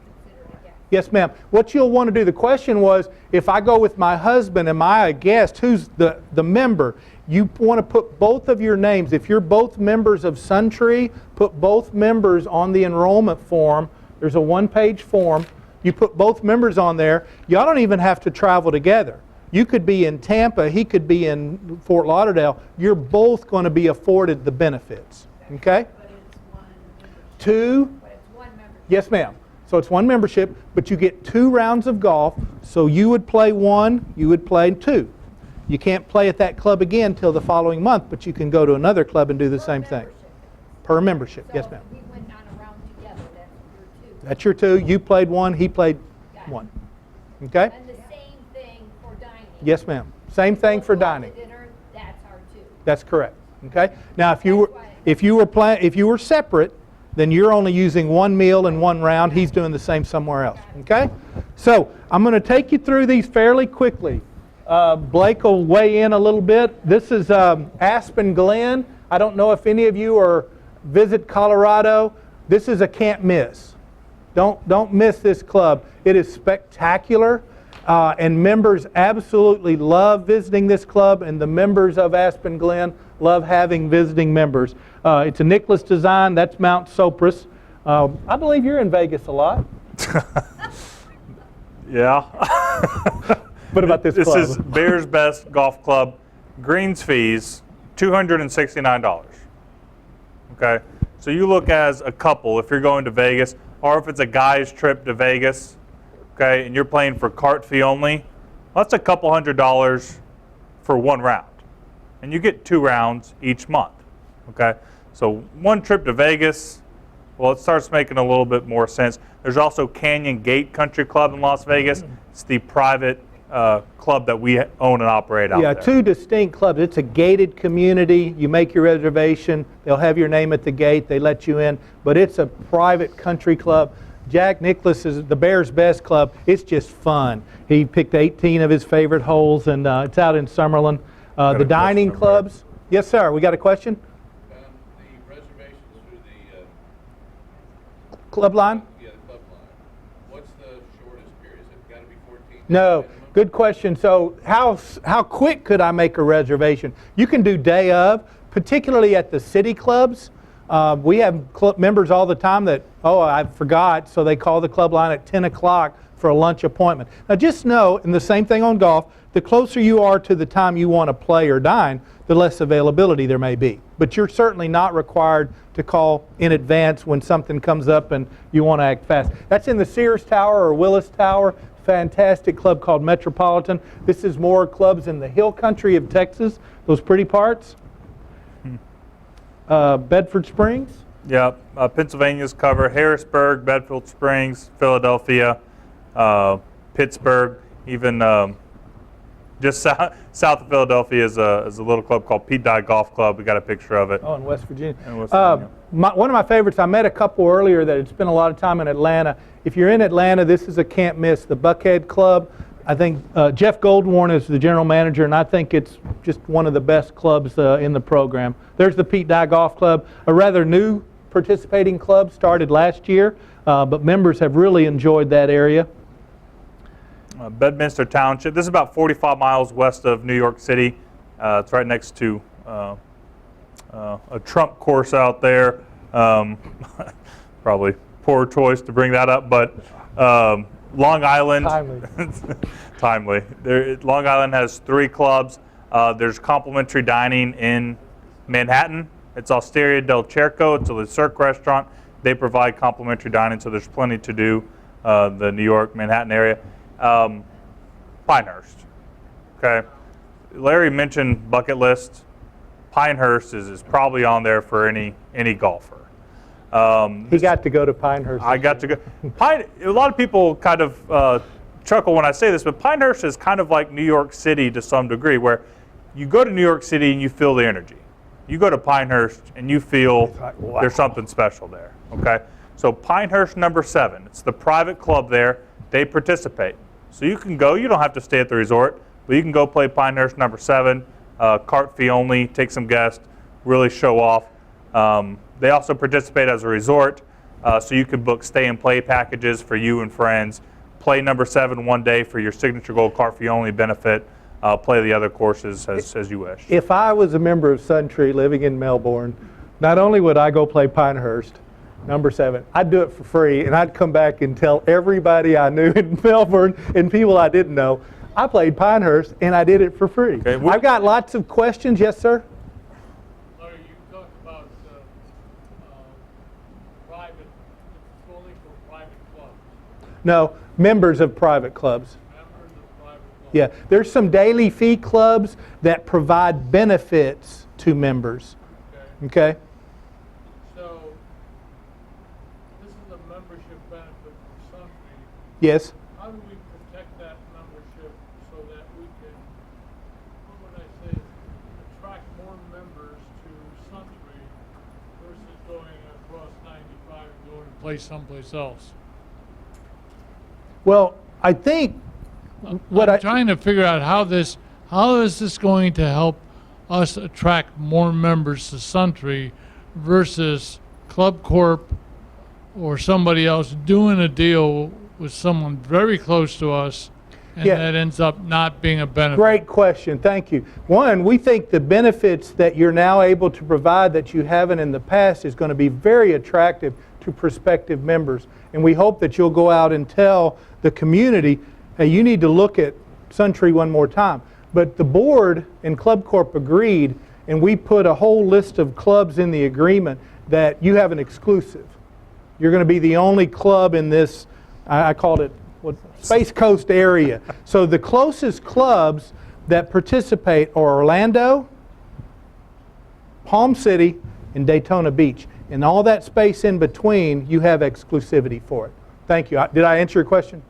considered a guest? Yes, ma'am. What you'll want to do, the question was, if I go with my husband, am I a guest? Who's the member? You want to put both of your names. If you're both members of Suntree, put both members on the enrollment form. There's a one-page form. You put both members on there. Y'all don't even have to travel together. You could be in Tampa, he could be in Fort Lauderdale. You're both going to be afforded the benefits. Okay? But it's one membership. Two, But it's one membership. yes ma'am. So it's one membership, but you get 2 rounds of golf. So you would play 1, you would play 2. You can't play at that club again till the following month, but you can go to another club and do the same thing. Per membership, yes ma'am. So if we went on a round together, that's your 2. That's your 2. You played 1, he played 1. Okay? And the same thing for dining. Yes ma'am. Same thing for Go out to dining. dinner, that's our 2. That's correct. Okay? Now if you were separate, then you're only using 1 meal and 1 round. He's doing the same somewhere else. Okay? So I'm going to take you through these fairly quickly. Blake will weigh in a little bit. This is Aspen Glen. I don't know if any of you visit Colorado. This is a can't miss. Don't miss this club. It is spectacular, and members absolutely love visiting this club, and the members of Aspen Glen love having visiting members. It's a Nicholas design. That's Mount Sopris. I believe you're in Vegas a lot. Yeah. What about this club? This is Bears Best Golf Club. Greens fees, $269. Okay? So you look as a couple if you're going to Vegas, or if it's a guy's trip to Vegas, okay, and you're playing for cart fee only, well, that's a couple $100 for 1 round. And you get 2 rounds each month. Okay? So 1 trip to Vegas, well, it starts making a little bit more sense. There's also Canyon Gate Country Club in Las Vegas. It's the private club that we own and operate out there. Yeah, 2 distinct clubs. It's a gated community. You make your reservation. They'll have your name at the gate. They let you in. But it's a private country club. Jack Nicklaus is the Bears Best Club. It's just fun. He picked 18 of his favorite holes, and it's out in Summerlin. The dining clubs. Yes, sir. We got a question? The reservations through the, Club line? the club line, what's the shortest period? Is it got to be 14 days No. minimum? Good question. So how quick could I make a reservation? You can do day of, particularly at the city clubs. We have club members all the time that, I forgot, so they call the club line at 10 o'clock for a lunch appointment. Now just know, and the same thing on golf, the closer you are to the time you want to play or dine, the less availability there may be. But you're certainly not required to call in advance when something comes up and you want to act fast. That's in the Sears Tower or Willis Tower. Fantastic club called Metropolitan. This is more clubs in the hill country of Texas, those pretty parts. Bedford Springs. Yeah, Pennsylvania's cover. Harrisburg, Bedford Springs, Philadelphia, Pittsburgh, even just south of Philadelphia is a little club called Pete Dye Golf Club. We got a picture of it. Oh, in West Virginia. In West Virginia. One of my favorites, I met a couple earlier that had spent a lot of time in Atlanta. If you're in Atlanta, this is a can't miss. The Buckhead Club. I think Jeff Goldwarn is the general manager, and I think it's just one of the best clubs in the program. There's the Pete Dye Golf Club, a rather new participating club, started last year, but members have really enjoyed that area. Bedminster Township. This is about 45 miles west of New York City. It's right next to a Trump course out there. Probably poor choice to bring that up, but Long Island. Timely. Long Island has 3 clubs. There's complimentary dining in Manhattan. It's Osteria del Cerco. It's a Le Cirque restaurant. They provide complimentary dining, so there's plenty to do. The New York, Manhattan area. Pinehurst. Okay. Larry mentioned bucket list. Pinehurst is probably on there for any golfer. He got to go to Pinehurst. I got to go. A lot of people kind of chuckle when I say this, but Pinehurst is kind of like New York City to some degree, where you go to New York City and you feel the energy. You go to Pinehurst and you feel wow. There's something special there. Okay, so Pinehurst number 7. It's the private club there. They participate, so you can go. You don't have to stay at the resort, but you can go play Pinehurst number 7. Cart fee only. Take some guests. Really show off. They also participate as a resort, so you can book stay and play packages for you and friends. Play number 7 one day for your signature gold cart fee only benefit. Play the other courses as you wish. If I was a member of Sun Tree living in Melbourne, not only would I go play Pinehurst, Number 7. I'd do it for free, and I'd come back and tell everybody I knew in Melbourne and people I didn't know, I played Pinehurst, and I did it for free. Okay, I've got lots of questions. Yes, sir? Larry, you talked about private, it's only for private clubs. No, members of private clubs. Members of private clubs. Yeah, there's some daily fee clubs that provide benefits to members. Okay. Okay? So, this is a membership benefit for Suntree. Yes? How do we protect that membership so that we can, what would I say, attract more members to Suntree versus going across 95 and going to play someplace else? Well, I think what I'm trying to figure out how is this going to help us attract more members to Suntree versus ClubCorp or somebody else doing a deal with someone very close to us, and Yeah. that ends up not being a benefit. Great question. Thank you. One, we think the benefits that you're now able to provide that you haven't in the past is going to be very attractive to prospective members. And we hope that you'll go out and tell the community, hey, you need to look at Suntree one more time. But the board and ClubCorp agreed, and we put a whole list of clubs in the agreement that you have an exclusive. You're going to be the only club in this, I called it, Space Coast area. So the closest clubs that participate are Orlando, Palm City, and Daytona Beach. And all that space in between, you have exclusivity for it. Thank you. Did I answer your question?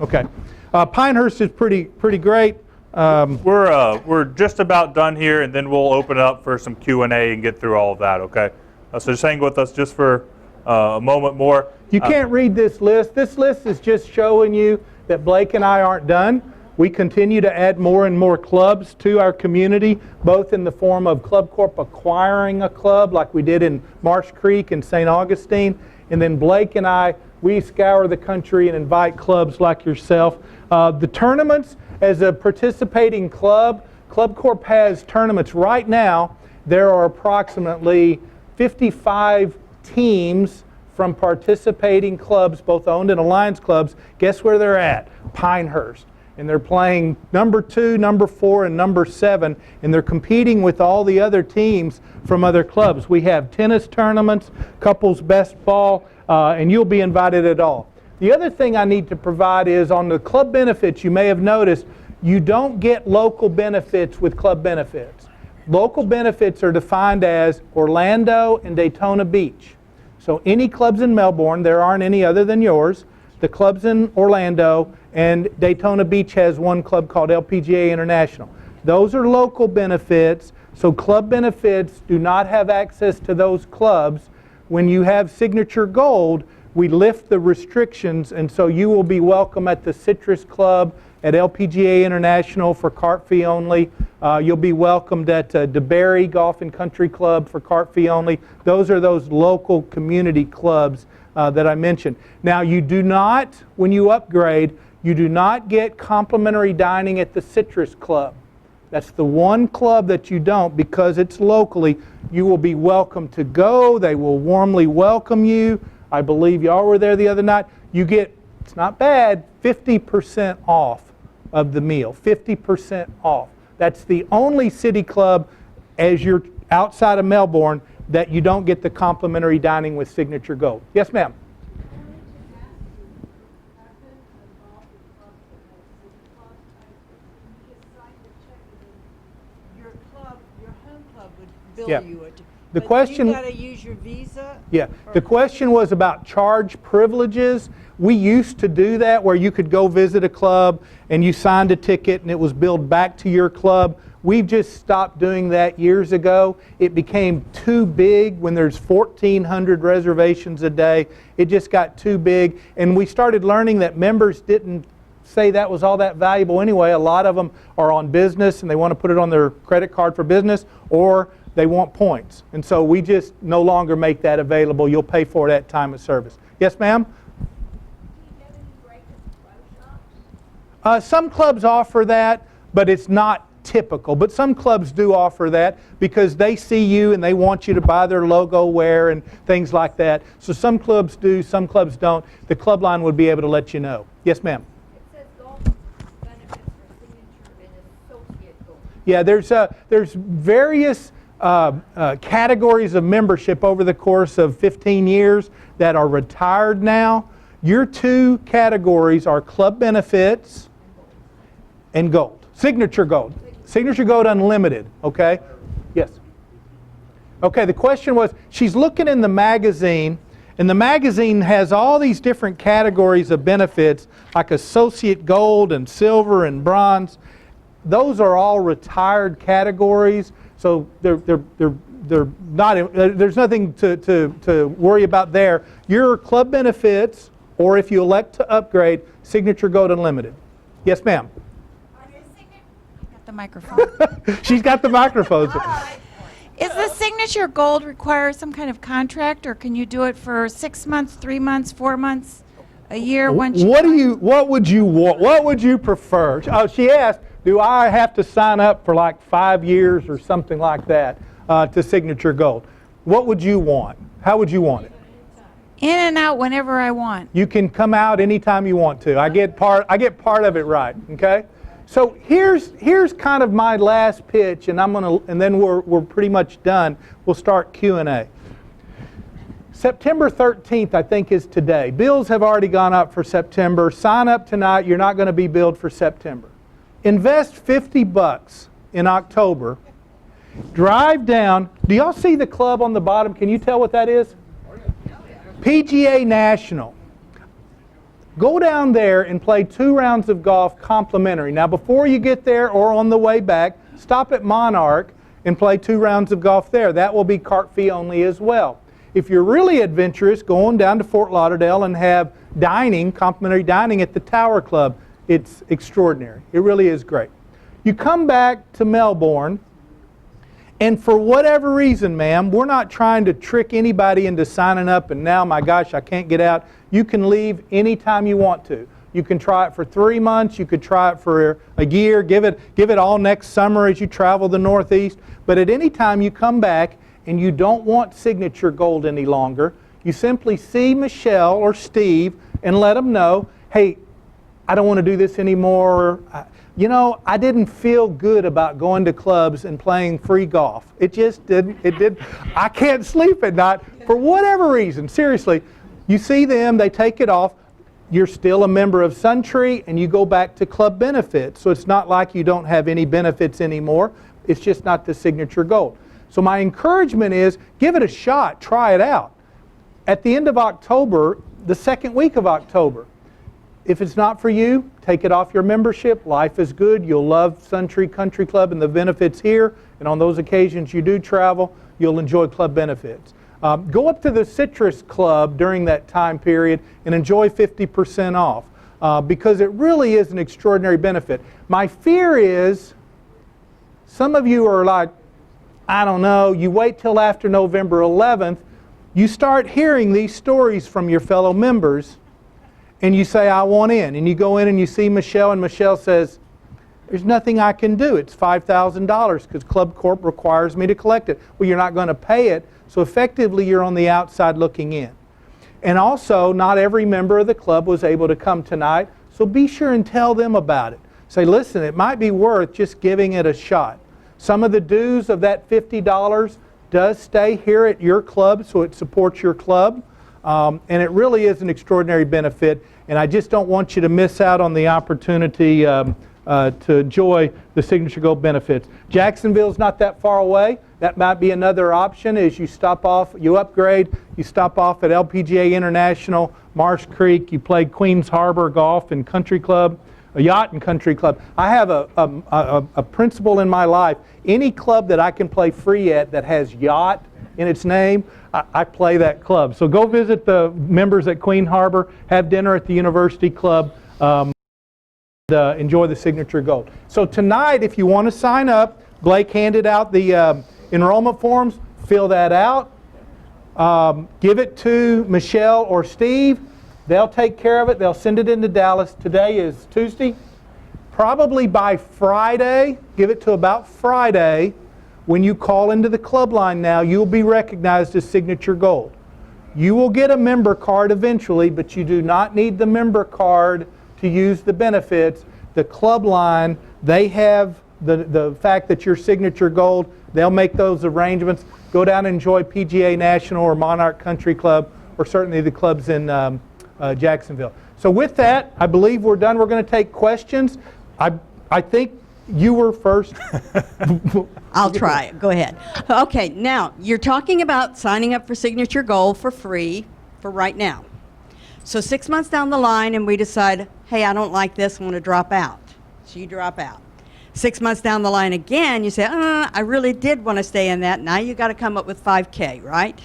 Okay. Pinehurst is pretty great. We're just about done here, and then we'll open it up for some Q&A and get through all of that, okay? So just hang with us just for a moment more. You can't read this list. This list is just showing you that Blake and I aren't done. We continue to add more and more clubs to our community, both in the form of ClubCorp acquiring a club like we did in Marsh Creek and St. Augustine. And then Blake and I, we scour the country and invite clubs like yourself. The tournaments, as a participating club, ClubCorp has tournaments right now. There are approximately 55 teams from participating clubs, both owned and alliance clubs. Guess where they're at? Pinehurst. And they're playing number 2, number 4, and number 7, and they're competing with all the other teams from other clubs. We have tennis tournaments, couples best ball, and you'll be invited at all. The other thing I need to provide is on the club benefits, you may have noticed, you don't get local benefits with club benefits. Local benefits are defined as Orlando and Daytona Beach. So any clubs in Melbourne, there aren't any other than yours. The clubs in Orlando and Daytona Beach has one club called LPGA International. Those are local benefits, so club benefits do not have access to those clubs. When you have Signature Gold, we lift the restrictions, and so you will be welcome at the Citrus Club, at LPGA International for cart fee only. You'll be welcomed at DeBerry Golf and Country Club for cart fee only. Those are those local community clubs that I mentioned. Now you do not, when you upgrade, you do not get complimentary dining at the Citrus Club. That's the one club that you don't, because it's locally. You will be welcome to go. They will warmly welcome you. I believe y'all were there the other night. You get, it's not bad, 50% off of the meal, 50% off. That's the only city club, as you're outside of Melbourne, that you don't get the complimentary dining with Signature Gold. Yes, ma'am. Yeah. You it. The But question- you got to use your Visa. Yeah, the question was about charge privileges. We used to do that where you could go visit a club and you signed a ticket and it was billed back to your club. We've just stopped doing that years ago. It became too big when there's 1,400 reservations a day. It just got too big, and we started learning that members didn't say that was all that valuable anyway. A lot of them are on business and they want to put it on their credit card for business, or they want points. And so we just no longer make that available. You'll pay for it at time of service. Yes, ma'am? Do you get any break at the pro shops? Some clubs offer that, but it's not typical, but some clubs do offer that because they see you and they want you to buy their logo wear and things like that. So some clubs do, some clubs don't. The club line would be able to let you know. Yes, ma'am. It says golf benefits for signature and associate gold. Yeah, there's various categories of membership over the course of 15 years that are retired now. Your two categories are club benefits and gold. Signature gold. Signature gold unlimited, okay? Yes. Okay, the question was, she's looking in the magazine, and the magazine has all these different categories of benefits, like associate gold and silver and bronze. Those are all retired categories, so they're not. There's nothing to worry about there. Your club benefits, or if you elect to upgrade, Signature Gold Unlimited. Yes, ma'am. The microphone. She's got the microphone. Is the Signature Gold require some kind of contract, or can you do it for 6 months, 3 months, 4 months, a year? What would you want? What would you prefer? Oh, she asked, do I have to sign up for like 5 years or something like that to Signature Gold? What would you want? How would you want it? In and out whenever I want. You can come out anytime you want to. I get part of it right. Okay. So here's kind of my last pitch, and then we're pretty much done. We'll start Q&A. September 13th, I think, is today. Bills have already gone up for September. Sign up tonight. You're not going to be billed for September. Invest $50 in October. Drive down. Do y'all see the club on the bottom? Can you tell what that is? PGA National. Go down there and play 2 rounds of golf complimentary. Now, before you get there or on the way back, stop at Monarch and play 2 rounds of golf there. That will be cart fee only as well. If you're really adventurous, go on down to Fort Lauderdale and have dining, complimentary dining at the Tower Club. It's extraordinary. It really is great. You come back to Melbourne, and for whatever reason, ma'am, we're not trying to trick anybody into signing up and now, my gosh, I can't get out. You can leave anytime you want to. You can try it for 3 months. You could try it for a year. Give it all next summer as you travel the Northeast. But at any time you come back and you don't want Signature Gold any longer, you simply see Michelle or Steve and let them know, hey, I don't want to do this anymore. You know, I didn't feel good about going to clubs and playing free golf. It just didn't. I can't sleep at night for whatever reason. Seriously, you see them, they take it off. You're still a member of SunTree, and you go back to club benefits. So it's not like you don't have any benefits anymore. It's just not the Signature Gold. So my encouragement is, give it a shot. Try it out. At the end of October, the second week of October, if it's not for you, take it off your membership. Life is good. You'll love SunTree Country Club and the benefits here. And on those occasions you do travel, you'll enjoy club benefits. Go up to the Citrus Club during that time period and enjoy 50% off because it really is an extraordinary benefit. My fear is some of you are like, I don't know, you wait till after November 11th, you start hearing these stories from your fellow members, and you say, I want in. And you go in and you see Michelle, and Michelle says, there's nothing I can do. It's $5,000 because ClubCorp requires me to collect it. Well, you're not going to pay it, so effectively you're on the outside looking in. And also, not every member of the club was able to come tonight, so be sure and tell them about it. Say, listen, it might be worth just giving it a shot. Some of the dues of that $50 does stay here at your club, so it supports your club. And it really is an extraordinary benefit, and I just don't want you to miss out on the opportunity to enjoy the Signature Gold benefits. Jacksonville's not that far away. That might be another option as you stop off, you upgrade, you stop off at LPGA International, Marsh Creek, you play Queens Harbor Golf and Country Club, a yacht and country club. I have a principle in my life. Any club that I can play free at that has yacht in its name, I play that club. So go visit the members at Queen Harbor, have dinner at the University Club, enjoy the Signature Gold. So tonight, if you want to sign up, Blake handed out the enrollment forms. Fill that out. Give it to Michelle or Steve. They'll take care of it. They'll send it into Dallas. Today is Tuesday. Probably by Friday, give it to about Friday, when you call into the club line now, you'll be recognized as Signature Gold. You will get a member card eventually, but you do not need the member card to use the benefits. The club line, they have the fact that you're Signature Gold, they'll make those arrangements. Go down and enjoy PGA National or Monarch Country Club, or certainly the clubs in Jacksonville. So with that, I believe we're done. We're going to take questions. I think you were first. I'll try it. Go ahead. Okay, now you're talking about signing up for Signature Gold for free for right now. So 6 months down the line and we decide, hey, I don't like this, I want to drop out. So you drop out. 6 months down the line again, you say, I really did want to stay in that. Now you got to come up with $5K, right?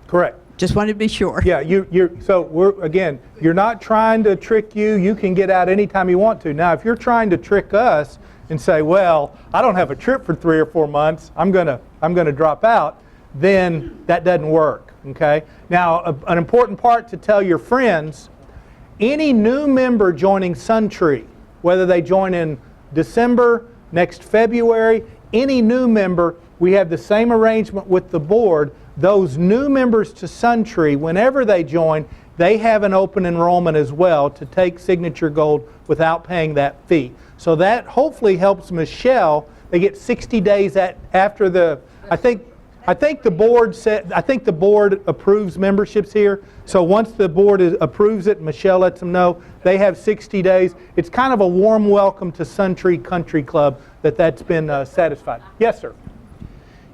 Correct. Just wanted to be sure. Yeah, you're not trying to trick you. You can get out anytime you want to. Now, if you're trying to trick us and say, well, I don't have a trip for 3 or 4 months, I'm gonna drop out, then that doesn't work, okay? Now, an important part to tell your friends, any new member joining SunTree, whether they join in December, next February, any new member, we have the same arrangement with the board. Those new members to SunTree, whenever they join, they have an open enrollment as well to take Signature Gold without paying that fee. So that hopefully helps Michelle. They get 60 days after the, I think the board approves memberships here. So once the board approves it, Michelle lets them know, they have 60 days. It's kind of a warm welcome to SunTree Country Club that's been satisfied. Yes, sir.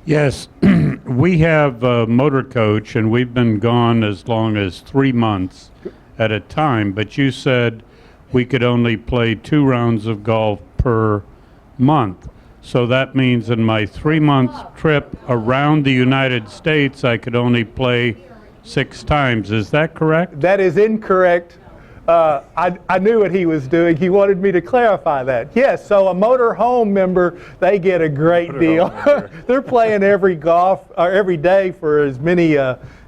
Yes, we have a motor coach, and we've been gone as long as 3 months at a time, but you said we could only play 2 rounds of golf per month. So that means in my 3-month trip around the United States, I could only play 6 times. Is that correct? That is incorrect. I knew what he was doing. He wanted me to clarify that. Yes, so a motorhome member, they get a great deal. They're playing every day for as many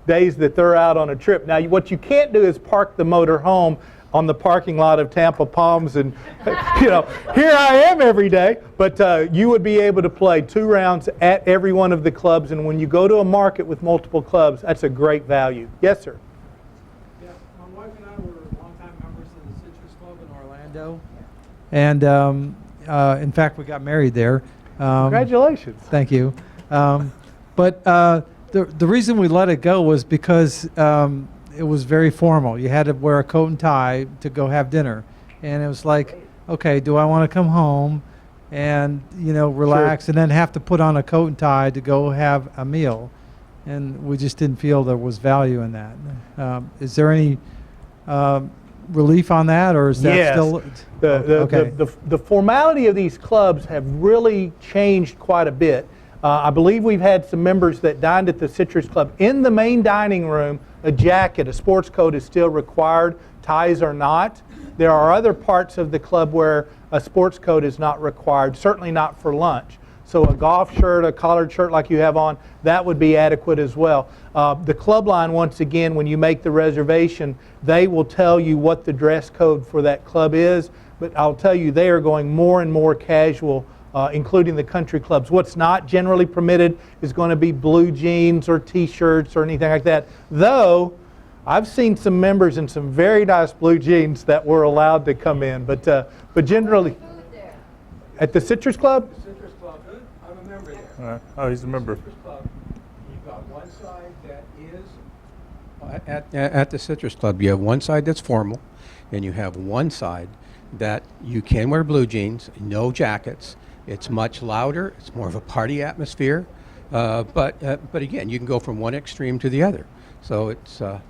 days that they're out on a trip. Now, what you can't do is park the motorhome on the parking lot of Tampa Palms and, here I am every day. But you would be able to play 2 rounds at every one of the clubs. And when you go to a market with multiple clubs, that's a great value. Yes, sir. And in fact, we got married there. Congratulations. Thank you. But the reason we let it go was because it was very formal. You had to wear a coat and tie to go have dinner. And it was like, okay, do I want to come home and, relax and then have to put on a coat and tie to go have a meal? And we just didn't feel there was value in that. Is there any relief on that, or is that still? The formality of these clubs have really changed quite a bit. I believe we've had some members that dined at the Citrus Club. In the main dining room, a jacket, a sports coat is still required. Ties are not. There are other parts of the club where a sports coat is not required, certainly not for lunch. So a golf shirt, a collared shirt like you have on, that would be adequate as well. The club line, once again, when you make the reservation, they will tell you what the dress code for that club is. But I'll tell you, they are going more and more casual, including the country clubs. What's not generally permitted is going to be blue jeans or T-shirts or anything like that. Though, I've seen some members in some very nice blue jeans that were allowed to come in. But generally, at the Citrus Club? I'm a member there. Oh, he's a member. You've got one side that is at the Citrus Club. You have one side that's formal, and you have one side that you can wear blue jeans, no jackets. It's much louder. It's more of a party atmosphere. But again, you can go from one extreme to the other. So it's a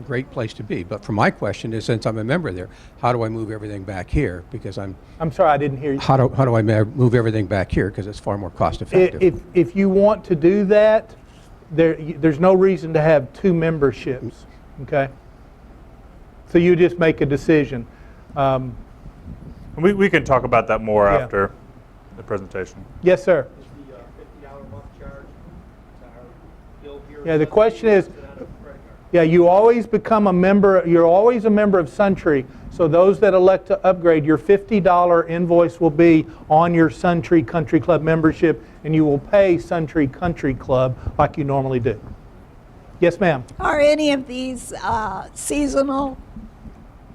great place to be. But for my question is, since I'm a member there, how do I move everything back here? Because I'm sorry, I didn't hear you. How do I move everything back here? Because it's far more cost effective. If you want to do that, there's no reason to have 2 memberships. Okay. So you just make a decision. We can talk about that more after the presentation. Yes, sir. Is the $50 a month charge? Yeah, the question is, Yeah, you always become a member, you're always a member of Suntree. So those that elect to upgrade, your $50 invoice will be on your Suntree Country Club membership, and you will pay Suntree Country Club like you normally do. Yes, ma'am. Are any of these seasonal?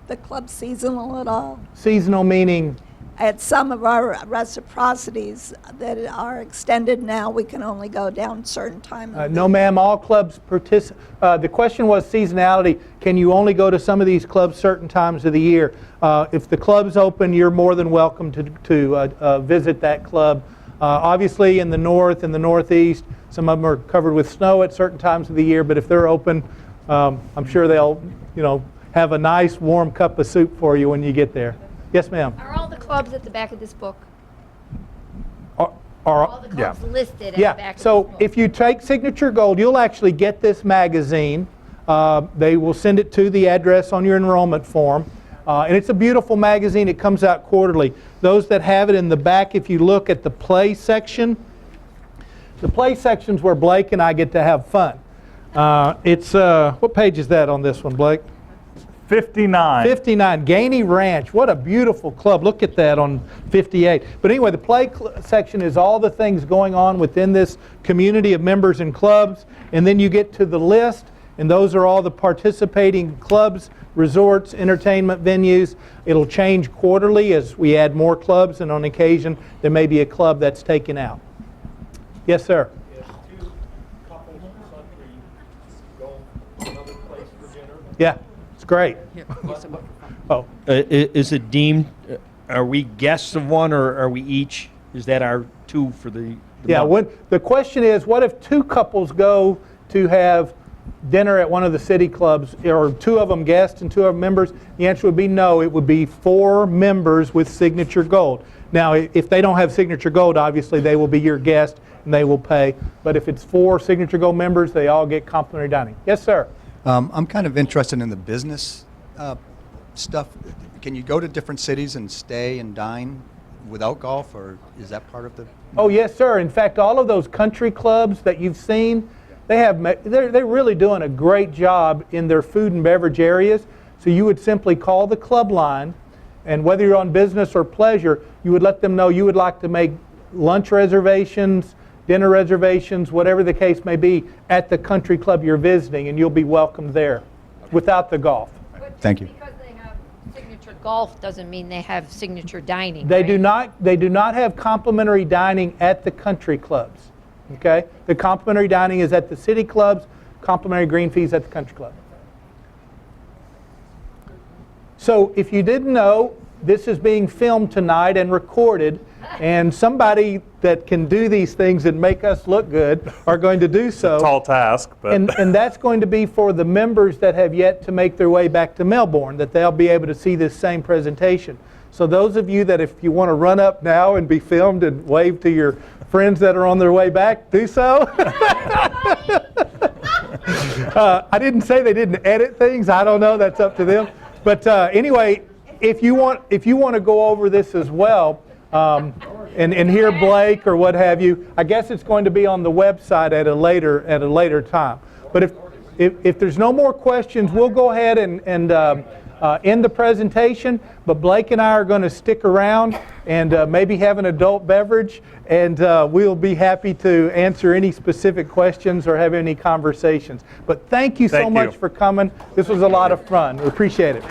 The club seasonal at all? Seasonal meaning? At some of our reciprocities that are extended now, we can only go down certain time of No, ma'am. All clubs participate. The question was seasonality. Can you only go to some of these clubs certain times of the year? If the club's open, you're more than welcome to visit that club. Obviously, in the north and the northeast, some of them are covered with snow at certain times of the year. But if they're open, I'm sure they'll, have a nice warm cup of soup for you when you get there. Yes, ma'am. Are all the clubs at the back of this book? Are All the clubs listed at the back of this So book? if you take Signature Gold, you'll actually get this magazine. They will send it to the address on your enrollment form. And it's a beautiful magazine. It comes out quarterly. Those that have it in the back, if you look at the play section, the play section's where Blake and I get to have fun. It's, what page is that on this one, Blake? 59. 59, Gainey Ranch. What a beautiful club. Look at that on 58. But anyway, the play section is all the things going on within this community of members and clubs. And then you get to the list, and those are all the participating clubs, resorts, entertainment venues. It'll change quarterly as we add more clubs, and on occasion there may be a club that's taken out. Yes, sir. Yeah. Great. Oh. Is it deemed, are we guests of one, or are we each, is that our two for the Yeah, month? the question is, what if two couples go to have dinner at one of the city clubs, or two of them guests and two of them members? The answer would be no. It would be 4 members with Signature Gold. Now, if they don't have Signature Gold, obviously they will be your guest and they will pay. But if it's 4 Signature Gold members, they all get complimentary dining. Yes, sir. I'm kind of interested in the business stuff. Can you go to different cities and stay and dine without golf, or is that part of the... Oh, yes, sir. In fact, all of those country clubs that you've seen, they're really doing a great job in their food and beverage areas. So you would simply call the club line, and whether you're on business or pleasure, you would let them know you would like to make lunch reservations, dinner reservations, whatever the case may be, at the country club you're visiting, and you'll be welcomed there without the golf. Thank you. Because they have signature golf doesn't mean they have signature dining. They right? do not have complimentary dining at the country clubs. Okay? The complimentary dining is at the city clubs, complimentary green fees at the country club. So if you didn't know, this is being filmed tonight and recorded, and somebody that can do these things and make us look good are going to do so. Tall task, but And that's going to be for the members that have yet to make their way back to Melbourne, that they'll be able to see this same presentation. So those of you that, if you want to run up now and be filmed and wave to your friends that are on their way back, do so. I didn't say they didn't edit things. I don't know. That's up to them. But anyway, if you want to go over this as well, and hear Blake or what have you, I guess it's going to be on the website at a later time. But if there's no more questions, we'll go ahead and end the presentation. But Blake and I are going to stick around and maybe have an adult beverage, and we'll be happy to answer any specific questions or have any conversations. But thank you so much for coming. This was a lot of fun. We appreciate it.